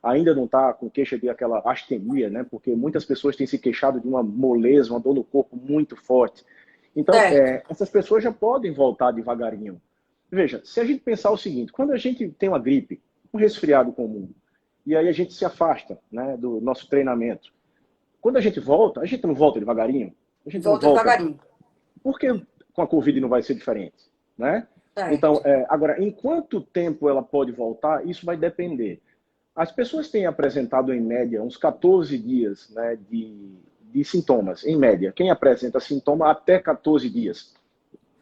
ainda não está com queixa de aquela astenia, né? Porque muitas pessoas têm se queixado de uma moleza, uma dor no corpo muito forte. Então, essas pessoas já podem voltar devagarinho. Veja, se a gente pensar o seguinte, quando a gente tem uma gripe, um resfriado comum, e aí a gente se afasta, né, do nosso treinamento, quando a gente não volta devagarinho? A gente volta devagarinho. Por que com a Covid não vai ser diferente? Né? Então, agora, em quanto tempo ela pode voltar, isso vai depender. As pessoas têm apresentado, em média, uns 14 dias, né, de sintomas, em média. Quem apresenta sintoma até 14 dias.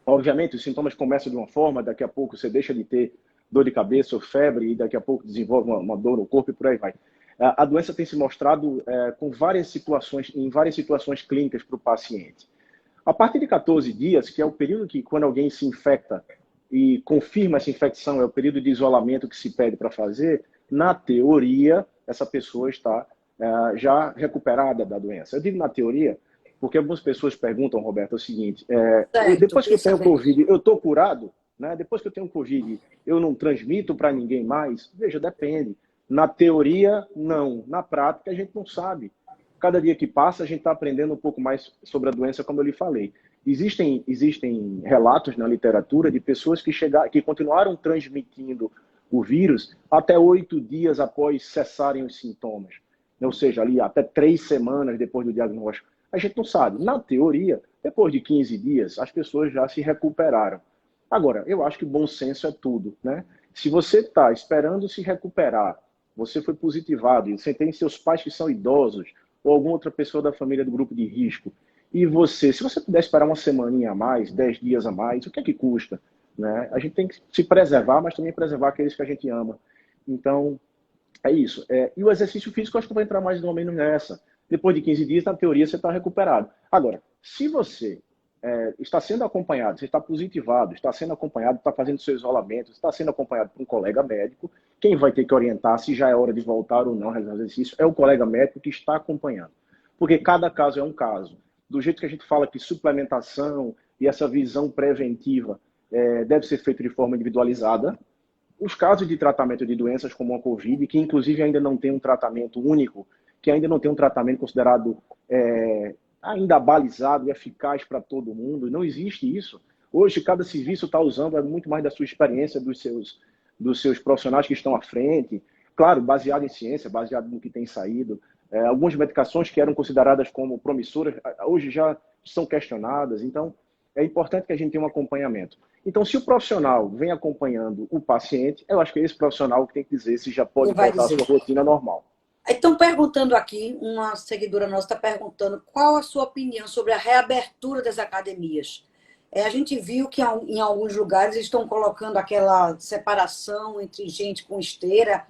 Obviamente, os sintomas começam de uma forma, daqui a pouco você deixa de ter dor de cabeça ou febre, e daqui a pouco desenvolve uma dor no corpo e por aí vai. A doença tem se mostrado em várias situações clínicas para o paciente. A partir de 14 dias, que é o período que, quando alguém se infecta e confirma essa infecção, é o período de isolamento que se pede para fazer, na teoria, essa pessoa está já recuperada da doença. Eu digo na teoria, porque algumas pessoas perguntam, Roberto, o seguinte, depois que eu tenho Covid, eu estou curado? Né? Depois que eu tenho Covid, eu não transmito para ninguém mais? Veja, depende. Na teoria, não. Na prática, a gente não sabe. Cada dia que passa, a gente está aprendendo um pouco mais sobre a doença, como eu lhe falei. Existem relatos na literatura de pessoas que continuaram transmitindo o vírus até 8 dias após cessarem os sintomas. Ou seja, ali até 3 semanas depois do diagnóstico. A gente não sabe. Na teoria, depois de 15 dias, as pessoas já se recuperaram. Agora, eu acho que bom senso é tudo, né? Se você está esperando se recuperar, você foi positivado, e você tem seus pais que são idosos, ou alguma outra pessoa da família do grupo de risco, e se você puder esperar uma semaninha a mais, 10 dias a mais, o que é que custa? Né? A gente tem que se preservar, mas também preservar aqueles que a gente ama. Então, é isso. E o exercício físico, eu acho que vai entrar mais ou menos nessa. Depois de 15 dias, na teoria, você está recuperado. Agora, se você está sendo acompanhado, você está positivado, está sendo acompanhado, está fazendo seu isolamento, está sendo acompanhado por um colega médico, quem vai ter que orientar se já é hora de voltar ou não a realizar exercício é o colega médico que está acompanhando. Porque cada caso é um caso. Do jeito que a gente fala que suplementação e essa visão preventiva deve ser feita de forma individualizada, os casos de tratamento de doenças como a Covid, que inclusive ainda não tem um tratamento único, que ainda não tem um tratamento considerado ainda balizado e eficaz para todo mundo, não existe isso. Hoje, cada serviço está usando muito mais da sua experiência, dos seus profissionais que estão à frente, claro, baseado em ciência, baseado no que tem saído. Algumas medicações que eram consideradas como promissoras, hoje já são questionadas, então é importante que a gente tenha um acompanhamento. Então, se o profissional vem acompanhando o paciente, eu acho que é esse profissional que tem que dizer se já pode voltar à sua rotina normal. Estão perguntando aqui, uma seguidora nossa está perguntando qual a sua opinião sobre a reabertura das academias. A gente viu que em alguns lugares estão colocando aquela separação entre gente com esteira,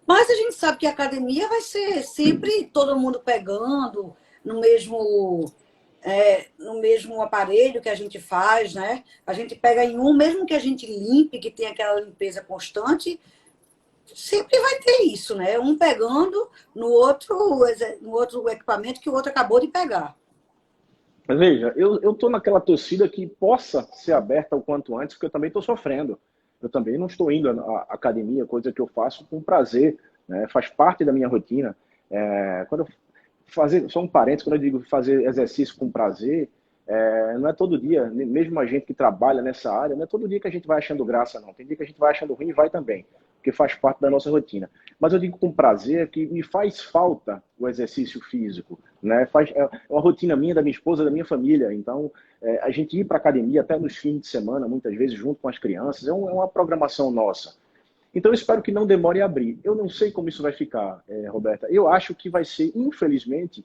mas a gente sabe que a academia vai ser sempre todo mundo pegando no mesmo aparelho que a gente faz, né? A gente pega em um, mesmo que a gente limpe, que tem aquela limpeza constante, sempre vai ter isso, né? Um pegando no outro equipamento que o outro acabou de pegar. Mas veja, eu estou naquela torcida que possa ser aberta o quanto antes, porque eu também estou sofrendo. Eu também não estou indo à academia, coisa que eu faço com prazer, né? Faz parte da minha rotina. Só um parênteses, quando eu digo fazer exercício com prazer, não é todo dia, mesmo a gente que trabalha nessa área, não é todo dia que a gente vai achando graça, não. Tem dia que a gente vai achando ruim e vai também, porque faz parte da nossa rotina. Mas eu digo com prazer que me faz falta o exercício físico, né? É uma rotina minha, da minha esposa, da minha família. Então, a gente ir para a academia até nos fins de semana, muitas vezes junto com as crianças, é uma programação nossa. Então, eu espero que não demore a abrir. Eu não sei como isso vai ficar, Roberta. Eu acho que vai ser, infelizmente,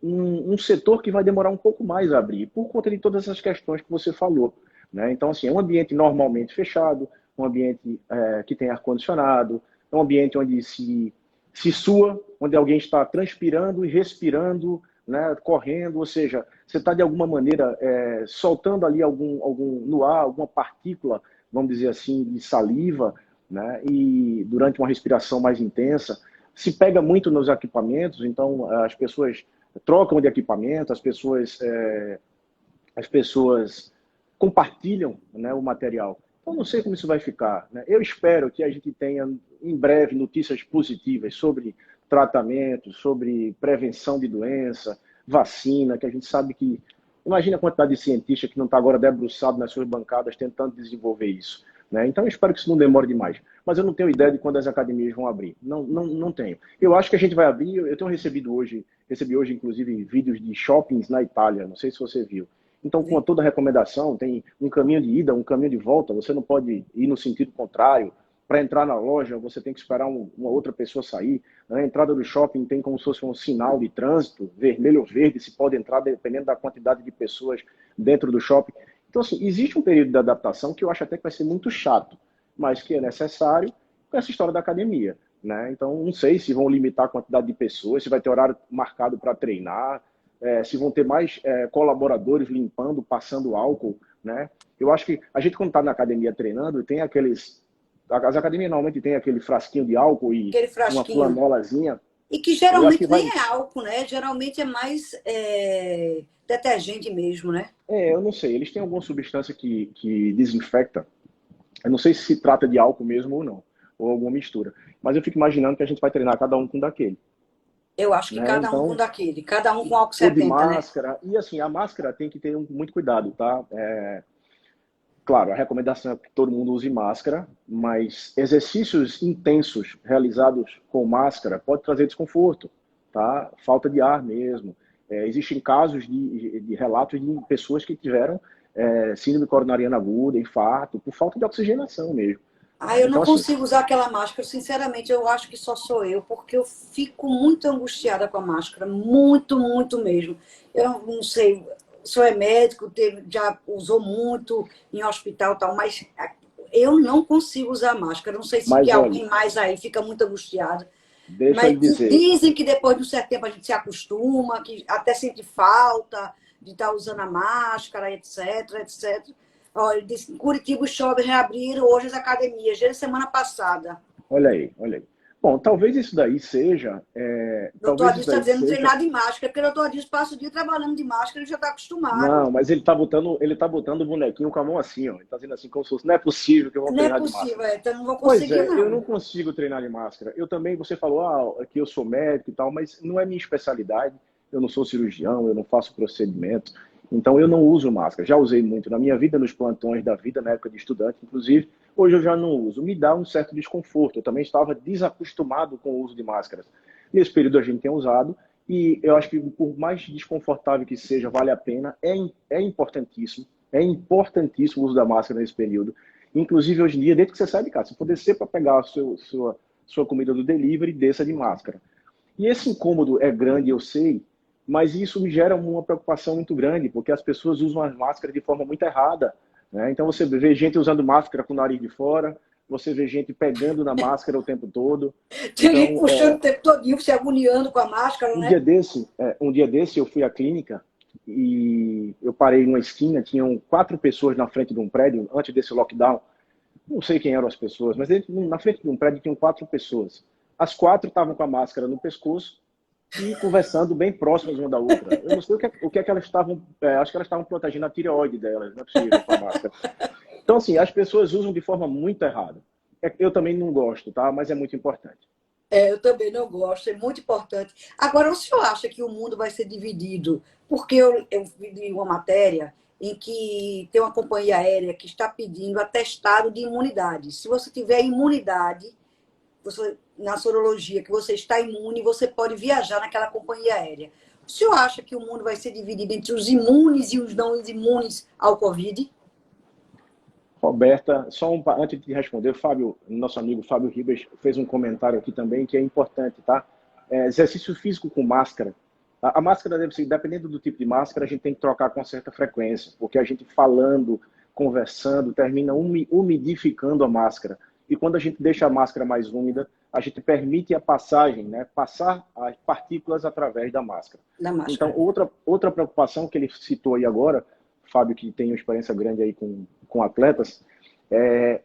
um setor que vai demorar um pouco mais a abrir, por conta de todas essas questões que você falou, né? Então, assim, é um ambiente normalmente fechado, um ambiente que tem ar-condicionado, é um ambiente onde se sua, onde alguém está transpirando e respirando, né, correndo, ou seja, você está de alguma maneira soltando ali no ar, alguma partícula, vamos dizer assim, de saliva, né, e durante uma respiração mais intensa, se pega muito nos equipamentos, então as pessoas trocam de equipamento, as pessoas compartilham, né, o material. Então, não sei como isso vai ficar, né? Eu espero que a gente tenha, em breve, notícias positivas sobre tratamento, sobre prevenção de doença, vacina, que a gente sabe que... Imagina a quantidade de cientistas que não está agora debruçado nas suas bancadas tentando desenvolver isso, né? Então, eu espero que isso não demore demais. Mas eu não tenho ideia de quando as academias vão abrir. Não tenho. Eu acho que a gente vai abrir. Eu tenho recebi hoje, inclusive, vídeos de shoppings na Itália. Não sei se você viu. Então, com toda a recomendação, tem um caminho de ida, um caminho de volta. Você não pode ir no sentido contrário. Para entrar na loja, você tem que esperar uma outra pessoa sair. Na entrada do shopping tem como se fosse um sinal de trânsito, vermelho ou verde, se pode entrar dependendo da quantidade de pessoas dentro do shopping. Então, assim, existe um período de adaptação que eu acho até que vai ser muito chato, mas que é necessário com essa história da academia, né? Então, não sei se vão limitar a quantidade de pessoas, se vai ter horário marcado para treinar, se vão ter mais colaboradores limpando, passando álcool, né? Eu acho que a gente, quando está na academia treinando, tem aqueles... As academias normalmente tem aquele frasquinho de álcool e uma flanolazinha. E que geralmente nem é álcool, né? Geralmente é mais detergente mesmo, né? Eu não sei. Eles têm alguma substância que desinfecta. Eu não sei se trata de álcool mesmo ou não, ou alguma mistura. Mas eu fico imaginando que a gente vai treinar cada um com daquele. Eu acho que cada um com daquele, cada um com álcool 70, de máscara, né? E assim, a máscara tem que ter muito cuidado, tá? Claro, a recomendação é que todo mundo use máscara, mas exercícios intensos realizados com máscara pode trazer desconforto, tá? Falta de ar mesmo. Existem casos de relatos de pessoas que tiveram síndrome coronariana aguda, infarto, por falta de oxigenação mesmo. Eu não consigo usar aquela máscara, sinceramente, eu acho que só sou eu, porque eu fico muito angustiada com a máscara, muito, muito mesmo. Eu não sei, o senhor é médico, já usou muito em hospital e tal, mas eu não consigo usar máscara. Não sei se alguém mais aí fica muito angustiado. Deixa eu dizer. Dizem que depois de um certo tempo a gente se acostuma, que até sente falta. de estar usando a máscara, etc, etc. Ó, ele disse que em Curitiba os shoppings reabriram hoje as academias, desde semana passada. Olha aí, olha aí. Bom, talvez isso daí seja... Doutor talvez isso Adilson está daí dizendo seja... treinar de máscara, porque o doutor Adilson passa o dia trabalhando de máscara, ele já está acostumado. Não, mas ele tá botando o bonequinho com a mão assim, ó. Ele tá dizendo assim, como se fosse, não é possível que eu vou Não é treinar de possível, máscara. então não vou Pois conseguir, é, eu não não. consigo treinar de máscara. Eu também, você falou que eu sou médico e tal, mas não é minha especialidade. Eu não sou cirurgião, eu não faço procedimento. Então eu não uso máscara. Já usei muito na minha vida, nos plantões da vida, na época de estudante, inclusive. Hoje eu já não uso. Me dá um certo desconforto. Eu também estava desacostumado com o uso de máscaras. Nesse período a gente tem usado. E eu acho que por mais desconfortável que seja, vale a pena. É importantíssimo. É importantíssimo o uso da máscara nesse período. Inclusive, hoje em dia, desde que você sai de casa, se for descer para pegar a sua comida do delivery, desça de máscara. E esse incômodo é grande, eu sei, mas isso me gera uma preocupação muito grande, porque as pessoas usam as máscaras de forma muito errada, né? Então você vê gente usando máscara com o nariz de fora, você vê gente pegando na máscara o tempo todo. Tem gente Então, puxando o tempo todinho, se agoniando com a máscara, um né? dia desse, eu fui à clínica e eu parei numa esquina, tinham 4 pessoas na frente de um prédio, antes desse lockdown. Não sei quem eram as pessoas, mas na frente de um prédio tinham 4 pessoas. As 4 estavam com a máscara no pescoço e conversando bem próximas uma da outra. Eu não sei o que é que elas estavam... acho que elas estavam protegendo a tireoide delas, não é possível, com a máscara. Então, assim, as pessoas usam de forma muito errada. Eu também não gosto, tá? Mas é muito importante. Eu também não gosto, é muito importante. Agora, o senhor acha que o mundo vai ser dividido? Porque eu vi uma matéria em que tem uma companhia aérea que está pedindo atestado de imunidade. Se você tiver imunidade, na sorologia, que você está imune, você pode viajar naquela companhia aérea. O senhor acha que o mundo vai ser dividido entre os imunes e os não imunes ao Covid? Roberta, antes de responder, Fábio, nosso amigo Fábio Ribas fez um comentário aqui também que é importante, tá? Exercício físico com máscara. A máscara deve ser, dependendo do tipo de máscara, a gente tem que trocar com certa frequência, porque a gente falando, conversando, termina umidificando a máscara. E quando a gente deixa a máscara mais úmida, a gente permite a passagem, né? Passar as partículas através da máscara. Da Então, máscara. outra preocupação que ele citou aí agora, Fábio, que tem uma experiência grande aí com atletas,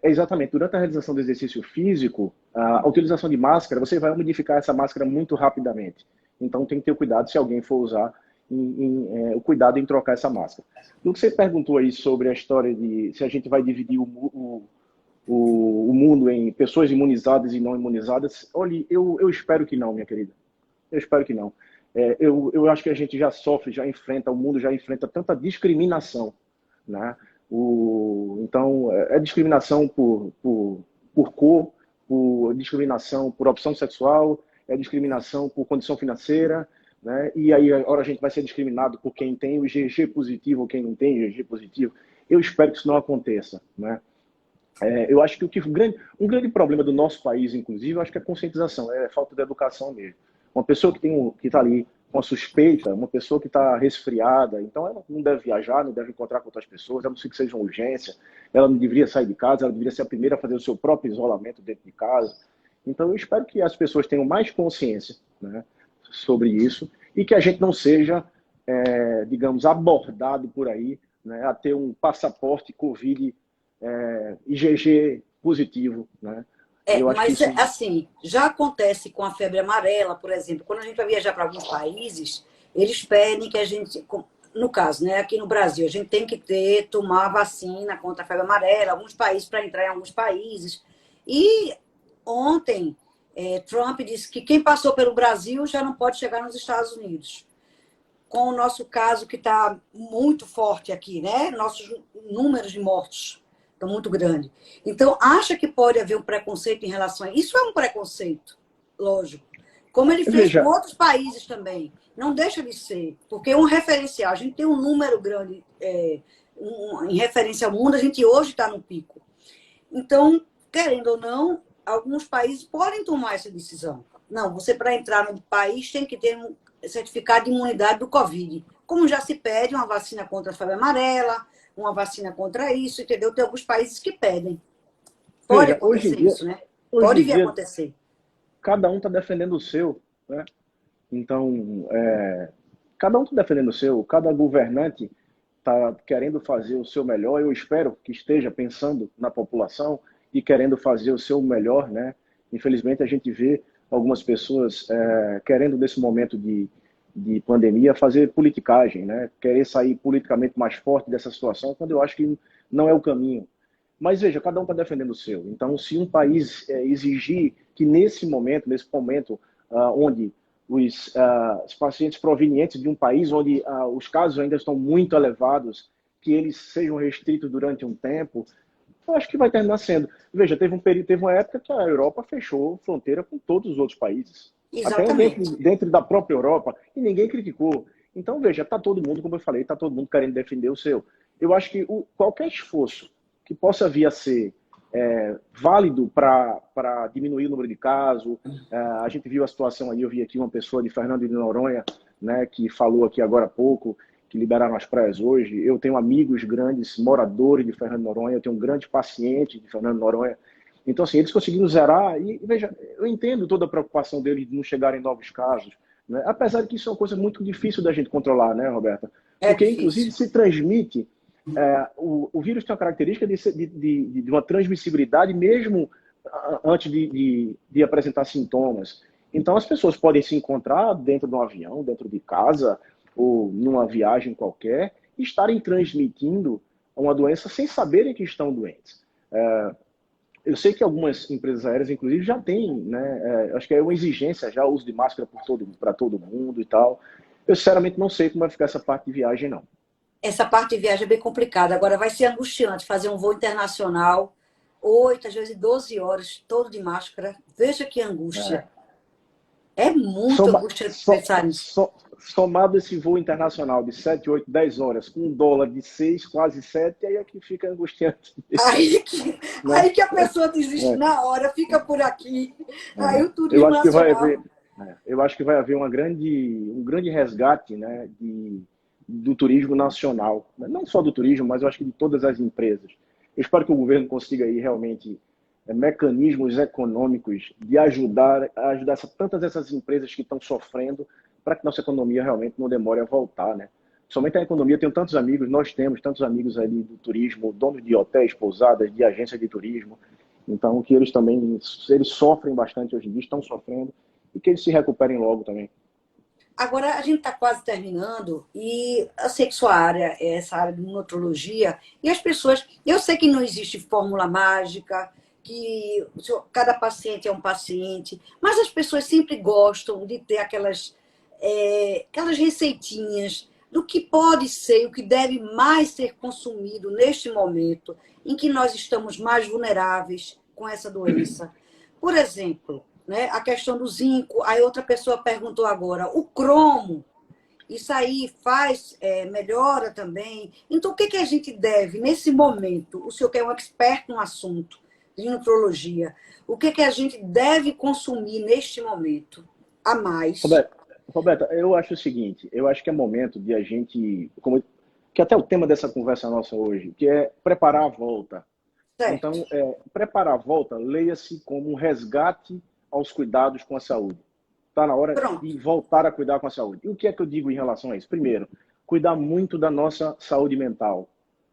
exatamente, durante a realização do exercício físico, a utilização de máscara, você vai umidificar essa máscara muito rapidamente. Então tem que ter cuidado, se alguém for usar, o cuidado em trocar essa máscara. No que você perguntou aí sobre a história de se a gente vai dividir o mundo em pessoas imunizadas e não imunizadas, olha, eu espero que não, minha querida. Eu espero que não. Eu acho que a gente já sofre, o mundo já enfrenta tanta discriminação, né? Então, é discriminação por cor, por discriminação por opção sexual, é discriminação por condição financeira, né? E aí agora a gente vai ser discriminado por quem tem o IgG positivo ou quem não tem o IgG positivo. Eu espero que isso não aconteça, né? Eu acho que um grande problema do nosso país, inclusive, eu acho que é a conscientização, é a falta de educação mesmo. Uma pessoa que está ali com a suspeita, uma pessoa que está resfriada, então ela não deve viajar, não deve encontrar com outras pessoas, a não ser que seja uma urgência, ela não deveria sair de casa, ela deveria ser a primeira a fazer o seu próprio isolamento dentro de casa. Então eu espero que as pessoas tenham mais consciência, né, sobre isso e que a gente não seja, digamos, abordado por aí, né, a ter um passaporte Covid IgG positivo, né? Eu acho que Mas isso... assim, já acontece com a febre amarela, por exemplo, quando a gente vai viajar para alguns países, eles pedem que a gente, no caso, né, aqui no Brasil, a gente tem que tomar vacina contra a febre amarela, alguns países para entrar em alguns países. E ontem, Trump disse que quem passou pelo Brasil já não pode chegar nos Estados Unidos. Com o nosso caso que está muito forte aqui, né? Nossos números de mortos estão muito grandes. Então, acha que pode haver um preconceito em relação a isso? Isso é um preconceito, lógico. Como ele fez com Veja, outros países também. Não deixa de ser, porque é um referencial. A gente tem um número grande em referência ao mundo, a gente hoje está no pico. Então, querendo ou não, alguns países podem tomar essa decisão. Não, você para entrar no país tem que ter um certificado de imunidade do Covid. Como já se pede uma vacina contra a febre amarela, uma vacina contra isso, entendeu? Tem alguns países que pedem. Pode veja, hoje em acontecer dia, isso, né? hoje Pode em vir a dia acontecer. cada um está defendendo o seu, né? Então, cada um está defendendo o seu, cada governante está querendo fazer o seu melhor. Eu espero que esteja pensando na população e querendo fazer o seu melhor, né? Infelizmente, a gente vê algumas pessoas querendo, nesse momento de pandemia, fazer politicagem, né? Querer sair politicamente mais forte dessa situação, quando eu acho que não é o caminho. Mas veja, cada um está defendendo o seu. Então, se um país exigir que nesse momento onde os pacientes provenientes de um país onde os casos ainda estão muito elevados, que eles sejam restritos durante um tempo, eu acho que vai terminar sendo. Veja, teve uma época que a Europa fechou fronteira com todos os outros países, até Exatamente. dentro da própria Europa, e ninguém criticou. Então, veja, está todo mundo, como eu falei, está todo mundo querendo defender o seu. Eu acho que qualquer esforço que possa vir a ser válido para diminuir o número de casos. A gente viu a situação aí, eu vi aqui uma pessoa de Fernando de Noronha, né, que falou aqui agora há pouco, que liberaram as praias hoje. Eu tenho amigos grandes, moradores de Fernando de Noronha, eu tenho um grande paciente de Fernando de Noronha. Então, assim, eles conseguiram zerar e, veja, eu entendo toda a preocupação deles de não chegarem novos casos, né? Apesar de que isso é uma coisa muito difícil da gente controlar, né, Roberta? É Porque, inclusive, difícil. se transmite o vírus tem uma característica de uma transmissibilidade mesmo antes de apresentar sintomas. Então, as pessoas podem se encontrar dentro de um avião, dentro de casa, ou numa viagem qualquer, e estarem transmitindo uma doença sem saberem que estão doentes. Eu sei que algumas empresas aéreas, inclusive, já têm, né? Acho que é uma exigência já o uso de máscara para todo mundo e tal. Eu, sinceramente, não sei como vai ficar essa parte de viagem, não. Essa parte de viagem é bem complicada. Agora vai ser angustiante fazer um voo internacional, 8, às vezes 12 horas, todo de máscara. Veja que angústia. É. É muito Soma, angustiante so, pensar nisso. so, somado esse voo internacional de 7, 8, 10 horas, com um dólar de 6, quase 7, aí é que fica angustiante mesmo, Aí que, né? aí que a pessoa desiste É, na hora, fica por aqui. Aí é. o turismo nacional. Eu acho que vai haver um grande resgate, né, do turismo nacional. Não só do turismo, mas eu acho que de todas as empresas. Eu espero que o governo consiga aí realmente mecanismos econômicos de ajudar tantas essas empresas que estão sofrendo para que nossa economia realmente não demore a voltar, né? Somente a economia, eu tenho tantos amigos, nós temos tantos amigos ali do turismo, donos de hotéis, pousadas, de agências de turismo. Então, que eles também, eles sofrem bastante hoje em dia, estão sofrendo, e que eles se recuperem logo também. Agora, a gente está quase terminando e eu sei que sua área é essa área de nutrologia e as pessoas... Eu sei que não existe fórmula mágica, que cada paciente é um paciente, mas as pessoas sempre gostam de ter aquelas receitinhas do que pode ser, o que deve mais ser consumido neste momento em que nós estamos mais vulneráveis com essa doença. Por exemplo, né, a questão do zinco, aí outra pessoa perguntou agora, o cromo, isso aí melhora também. Então, o que, que a gente deve, nesse momento, o senhor que é um expert no assunto de nutrologia, o que, que a gente deve consumir neste momento a mais? Roberta, eu acho o seguinte, eu acho que é momento de a gente, que até o tema dessa conversa nossa hoje, que é preparar a volta. Certo. Então, preparar a volta, leia-se como um resgate aos cuidados com a saúde. Está na hora de Pronto. voltar a cuidar com a saúde. E o que é que eu digo em relação a isso? Primeiro, cuidar muito da nossa saúde mental,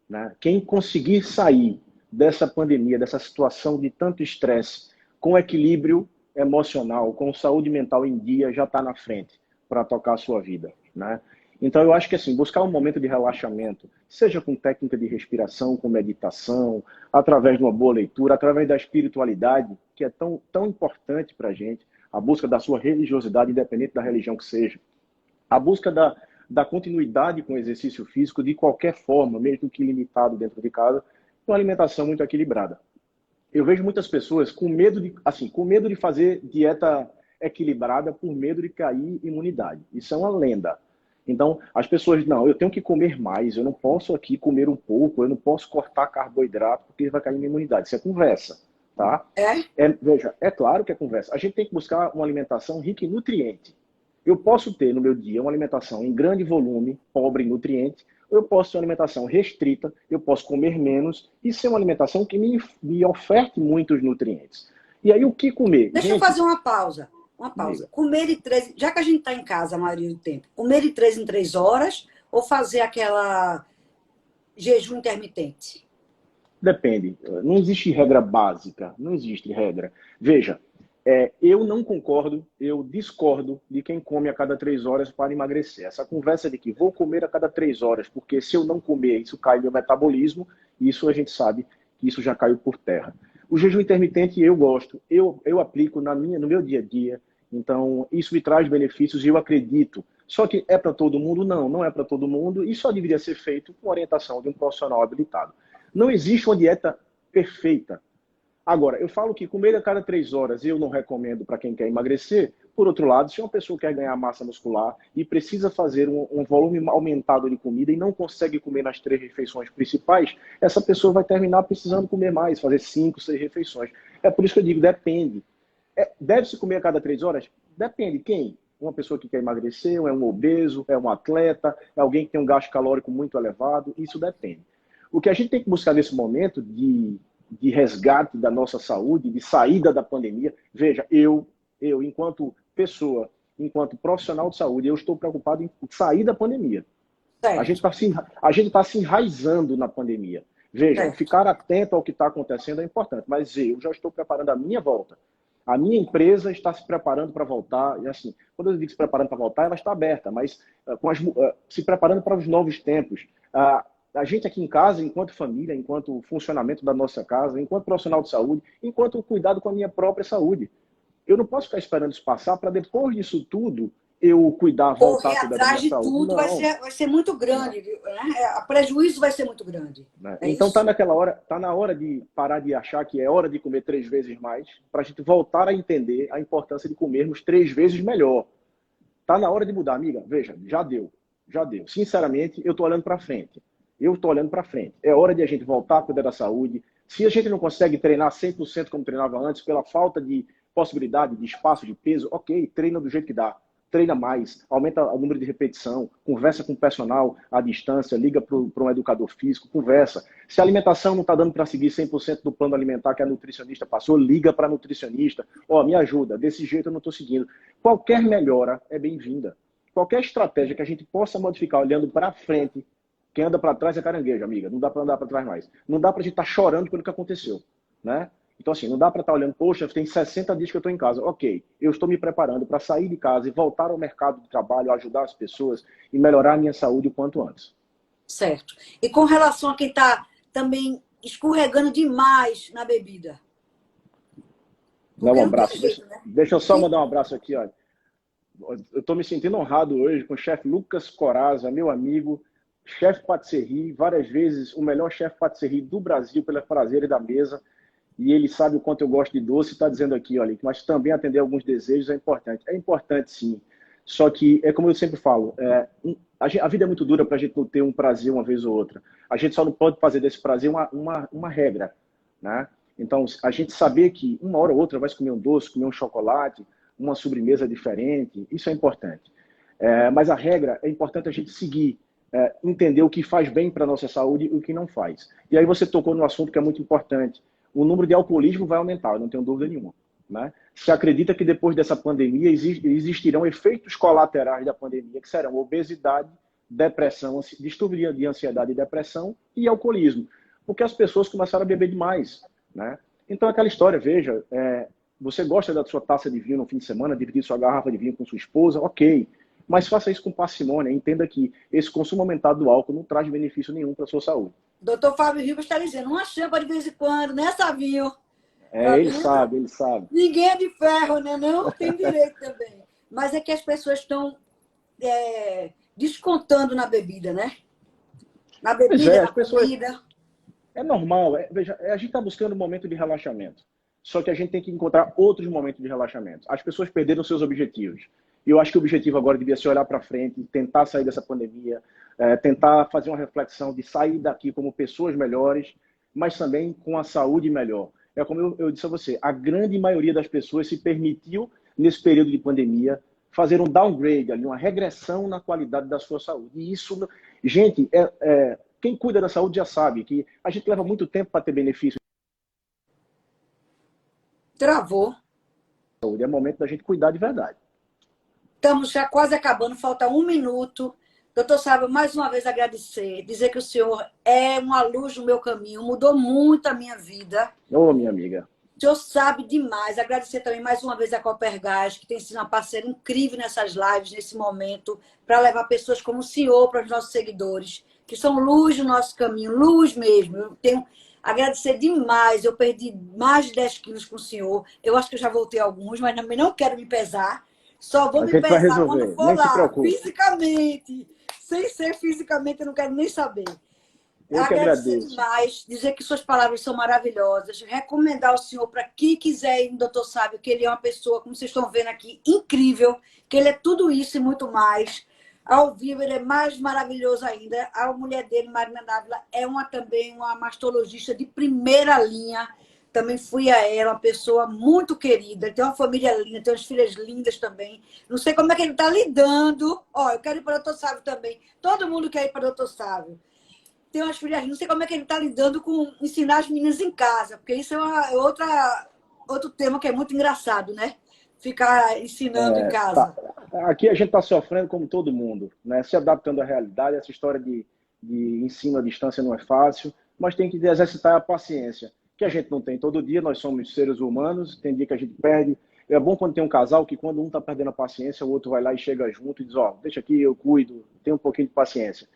né? Quem conseguir sair dessa pandemia, dessa situação de tanto estresse, com equilíbrio emocional, com saúde mental em dia, já está na frente para tocar a sua vida, né? Então, eu acho que assim, buscar um momento de relaxamento, seja com técnica de respiração, com meditação, através de uma boa leitura, através da espiritualidade, que é tão importante para a gente, a busca da sua religiosidade, independente da religião que seja, a busca da continuidade com o exercício físico de qualquer forma, mesmo que limitado dentro de casa, uma alimentação muito equilibrada. Eu vejo muitas pessoas com medo de fazer dieta equilibrada por medo de cair imunidade. Isso é uma lenda. Então, as pessoas, não, eu tenho que comer mais, eu não posso aqui comer um pouco, eu não posso cortar carboidrato porque vai cair minha imunidade. Isso é conversa, tá? É? Veja, é claro que é conversa. A gente tem que buscar uma alimentação rica em nutrientes. Eu posso ter no meu dia uma alimentação em grande volume, pobre em nutrientes, ou eu posso ter uma alimentação restrita, eu posso comer menos e ser uma alimentação que me oferte muitos nutrientes. E aí, o que comer? Deixa eu Gente, fazer uma pausa. Uma pausa. Comer de 3, já que a gente está em casa a maioria do tempo, comer de 3 em 3 horas ou fazer aquela jejum intermitente? Depende. Não existe regra básica. Não existe regra. Veja, eu não concordo, eu discordo de quem come a cada 3 horas para emagrecer. Essa conversa de que vou comer a cada 3 horas, porque se eu não comer, isso cai meu metabolismo, isso a gente sabe que isso já caiu por terra. O jejum intermitente eu gosto, eu aplico no meu dia a dia, então isso me traz benefícios e eu acredito. Só que é para todo mundo? Não, não é para todo mundo e só deveria ser feito com orientação de um profissional habilitado. Não existe uma dieta perfeita. Agora, eu falo que comer a cada 3 horas eu não recomendo para quem quer emagrecer. Por outro lado, se uma pessoa quer ganhar massa muscular e precisa fazer um volume aumentado de comida e não consegue comer nas 3 refeições principais, essa pessoa vai terminar precisando comer mais, fazer 5, 6 refeições. É por isso que eu digo, depende. Deve-se comer a cada 3 horas? Depende. Quem? Uma pessoa que quer emagrecer, é um obeso, é um atleta, é alguém que tem um gasto calórico muito elevado, isso depende. O que a gente tem que buscar nesse momento de resgate da nossa saúde, de saída da pandemia. Veja, eu enquanto pessoa, enquanto profissional de saúde, eu estou preocupado em sair da pandemia. A gente está se enraizando na pandemia. Veja, ficar atento ao que está acontecendo é importante, mas eu já estou preparando a minha volta. A minha empresa está se preparando para voltar, e assim, quando eu digo se preparando para voltar, ela está aberta, mas se preparando para os novos tempos. A gente aqui em casa, enquanto família, enquanto funcionamento da nossa casa, enquanto profissional de saúde, enquanto cuidado com a minha própria saúde. Eu não posso ficar esperando isso passar para depois disso tudo eu cuidar, voltar a cuidar da minha saúde. Tudo vai ser muito grande, né? O prejuízo vai ser muito grande. Então tá na hora de parar de achar que é hora de comer 3 vezes mais, para a gente voltar a entender a importância de comermos 3 vezes melhor. Tá na hora de mudar, amiga. Veja, já deu. Sinceramente, eu tô olhando para frente. É hora de a gente voltar a cuidar da saúde. Se a gente não consegue treinar 100% como treinava antes, pela falta de possibilidade, de espaço, de peso, ok, treina do jeito que dá. Treina mais, aumenta o número de repetição, conversa com o personal à distância, liga para um educador físico, conversa. Se a alimentação não está dando para seguir 100% do plano alimentar que a nutricionista passou, liga para a nutricionista. Me ajuda, desse jeito eu não estou seguindo. Qualquer melhora é bem-vinda. Qualquer estratégia que a gente possa modificar olhando para frente. Quem anda para trás é caranguejo, amiga. Não dá para andar para trás mais. Não dá para a gente estar chorando pelo que aconteceu, né? Então, assim, não dá para estar olhando, poxa, tem 60 dias que eu estou em casa. Ok, eu estou me preparando para sair de casa e voltar ao mercado de trabalho, ajudar as pessoas e melhorar a minha saúde o quanto antes. Certo. E com relação a quem está também escorregando demais na bebida? Dá um abraço. Deixa eu só mandar um abraço aqui, olha. Eu estou me sentindo honrado hoje com o chefe Lucas Coraza, meu amigo, chefe patisserie, várias vezes o melhor chefe patisserie do Brasil pela prazer da mesa. E ele sabe o quanto eu gosto de doce, está dizendo aqui, olha, mas também atender alguns desejos é importante. É importante, sim. Só que, é como eu sempre falo, a vida é muito dura para a gente não ter um prazer uma vez ou outra. A gente só não pode fazer desse prazer uma regra, né? Então, a gente saber que uma hora ou outra vai comer um doce, comer um chocolate, uma sobremesa diferente, isso é importante. Mas a regra é importante a gente seguir, entender o que faz bem para a nossa saúde e o que não faz. E aí você tocou no assunto que é muito importante. O número de alcoolismo vai aumentar, eu não tenho dúvida nenhuma, né? Se acredita que depois dessa pandemia existirão efeitos colaterais da pandemia, que serão obesidade, depressão, distúrbio de ansiedade e depressão e alcoolismo, porque as pessoas começaram a beber demais, né? Então, aquela história, veja, você gosta da sua taça de vinho no fim de semana, dividir sua garrafa de vinho com sua esposa, ok, mas faça isso com parcimônia, entenda que esse consumo aumentado do álcool não traz benefício nenhum para a sua saúde. Doutor Fábio Ribas está dizendo, uma champa de vez em quando, né, Savinho? Ele sabe. Ninguém é de ferro, né? Não tem direito também. Mas é que as pessoas estão descontando na bebida, né? Na bebida, na comida. É normal. Veja, a gente está buscando um momento de relaxamento. Só que a gente tem que encontrar outros momentos de relaxamento. As pessoas perderam seus objetivos. E eu acho que o objetivo agora devia ser olhar para frente, tentar sair dessa pandemia, tentar fazer uma reflexão de sair daqui como pessoas melhores, mas também com a saúde melhor. É como eu disse a você, a grande maioria das pessoas se permitiu, nesse período de pandemia, fazer um downgrade, ali, uma regressão na qualidade da sua saúde. E isso, gente, quem cuida da saúde já sabe que a gente leva muito tempo para ter benefício. Travou. saúde. É momento da gente cuidar de verdade. Estamos já quase acabando, falta 1 minuto. Doutor Sábio, mais uma vez agradecer, dizer que o senhor é uma luz no meu caminho, mudou muito a minha vida. Ô, minha amiga. O senhor sabe demais. Agradecer também mais uma vez a Copergás, que tem sido uma parceira incrível nessas lives, nesse momento, para levar pessoas como o senhor para os nossos seguidores, que são luz no nosso caminho, luz mesmo. Eu tenho agradecer demais. Eu perdi mais de 10 quilos com o senhor. Eu acho que eu já voltei alguns, mas também não quero me pesar. Só vou A me gente vai pesar quando resolver, for nem se lá, preocupe. fisicamente. Sem ser fisicamente, eu não quero nem saber. Eu que Agradecer agradeço. demais, dizer que suas palavras são maravilhosas, recomendar o senhor para quem quiser ir no Doutor Sábio, que ele é uma pessoa, como vocês estão vendo aqui, incrível, que ele é tudo isso e muito mais. Ao vivo ele é mais maravilhoso ainda. A mulher dele, Marina Dávila, é também uma mastologista de primeira linha. Também fui a ela, uma pessoa muito querida. Ele tem uma família linda, tem umas filhas lindas também. Não sei como é que ele está lidando. Ó, eu quero ir para o Doutor Sábio também. Todo mundo quer ir para o Doutor Sábio. Tem umas filhas, não sei como é que ele está lidando com ensinar as meninas em casa, porque isso é outro tema que é muito engraçado, né? Ficar ensinando em casa. Aqui a gente está sofrendo como todo mundo, né? Se adaptando à realidade. Essa história de ensino à distância não é fácil, mas tem que exercitar a paciência, que a gente não tem todo dia. Nós somos seres humanos, tem dia que a gente perde. É bom quando tem um casal que, quando um está perdendo a paciência, o outro vai lá e chega junto e diz: ó, deixa aqui, eu cuido, tem um pouquinho de paciência.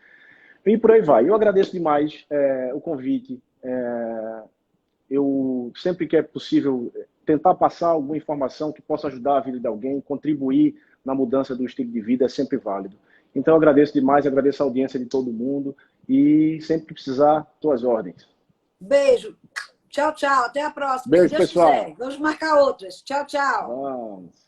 E por aí vai. Eu agradeço demais o convite. Eu sempre que é possível tentar passar alguma informação que possa ajudar a vida de alguém, contribuir na mudança do estilo de vida é sempre válido. Então eu agradeço demais, agradeço a audiência de todo mundo e sempre que precisar, estou às ordens. Beijo. Tchau, tchau. Até a próxima. Beijo, Se Deus pessoal. quiser. Vamos marcar outras. Tchau, tchau. Vamos.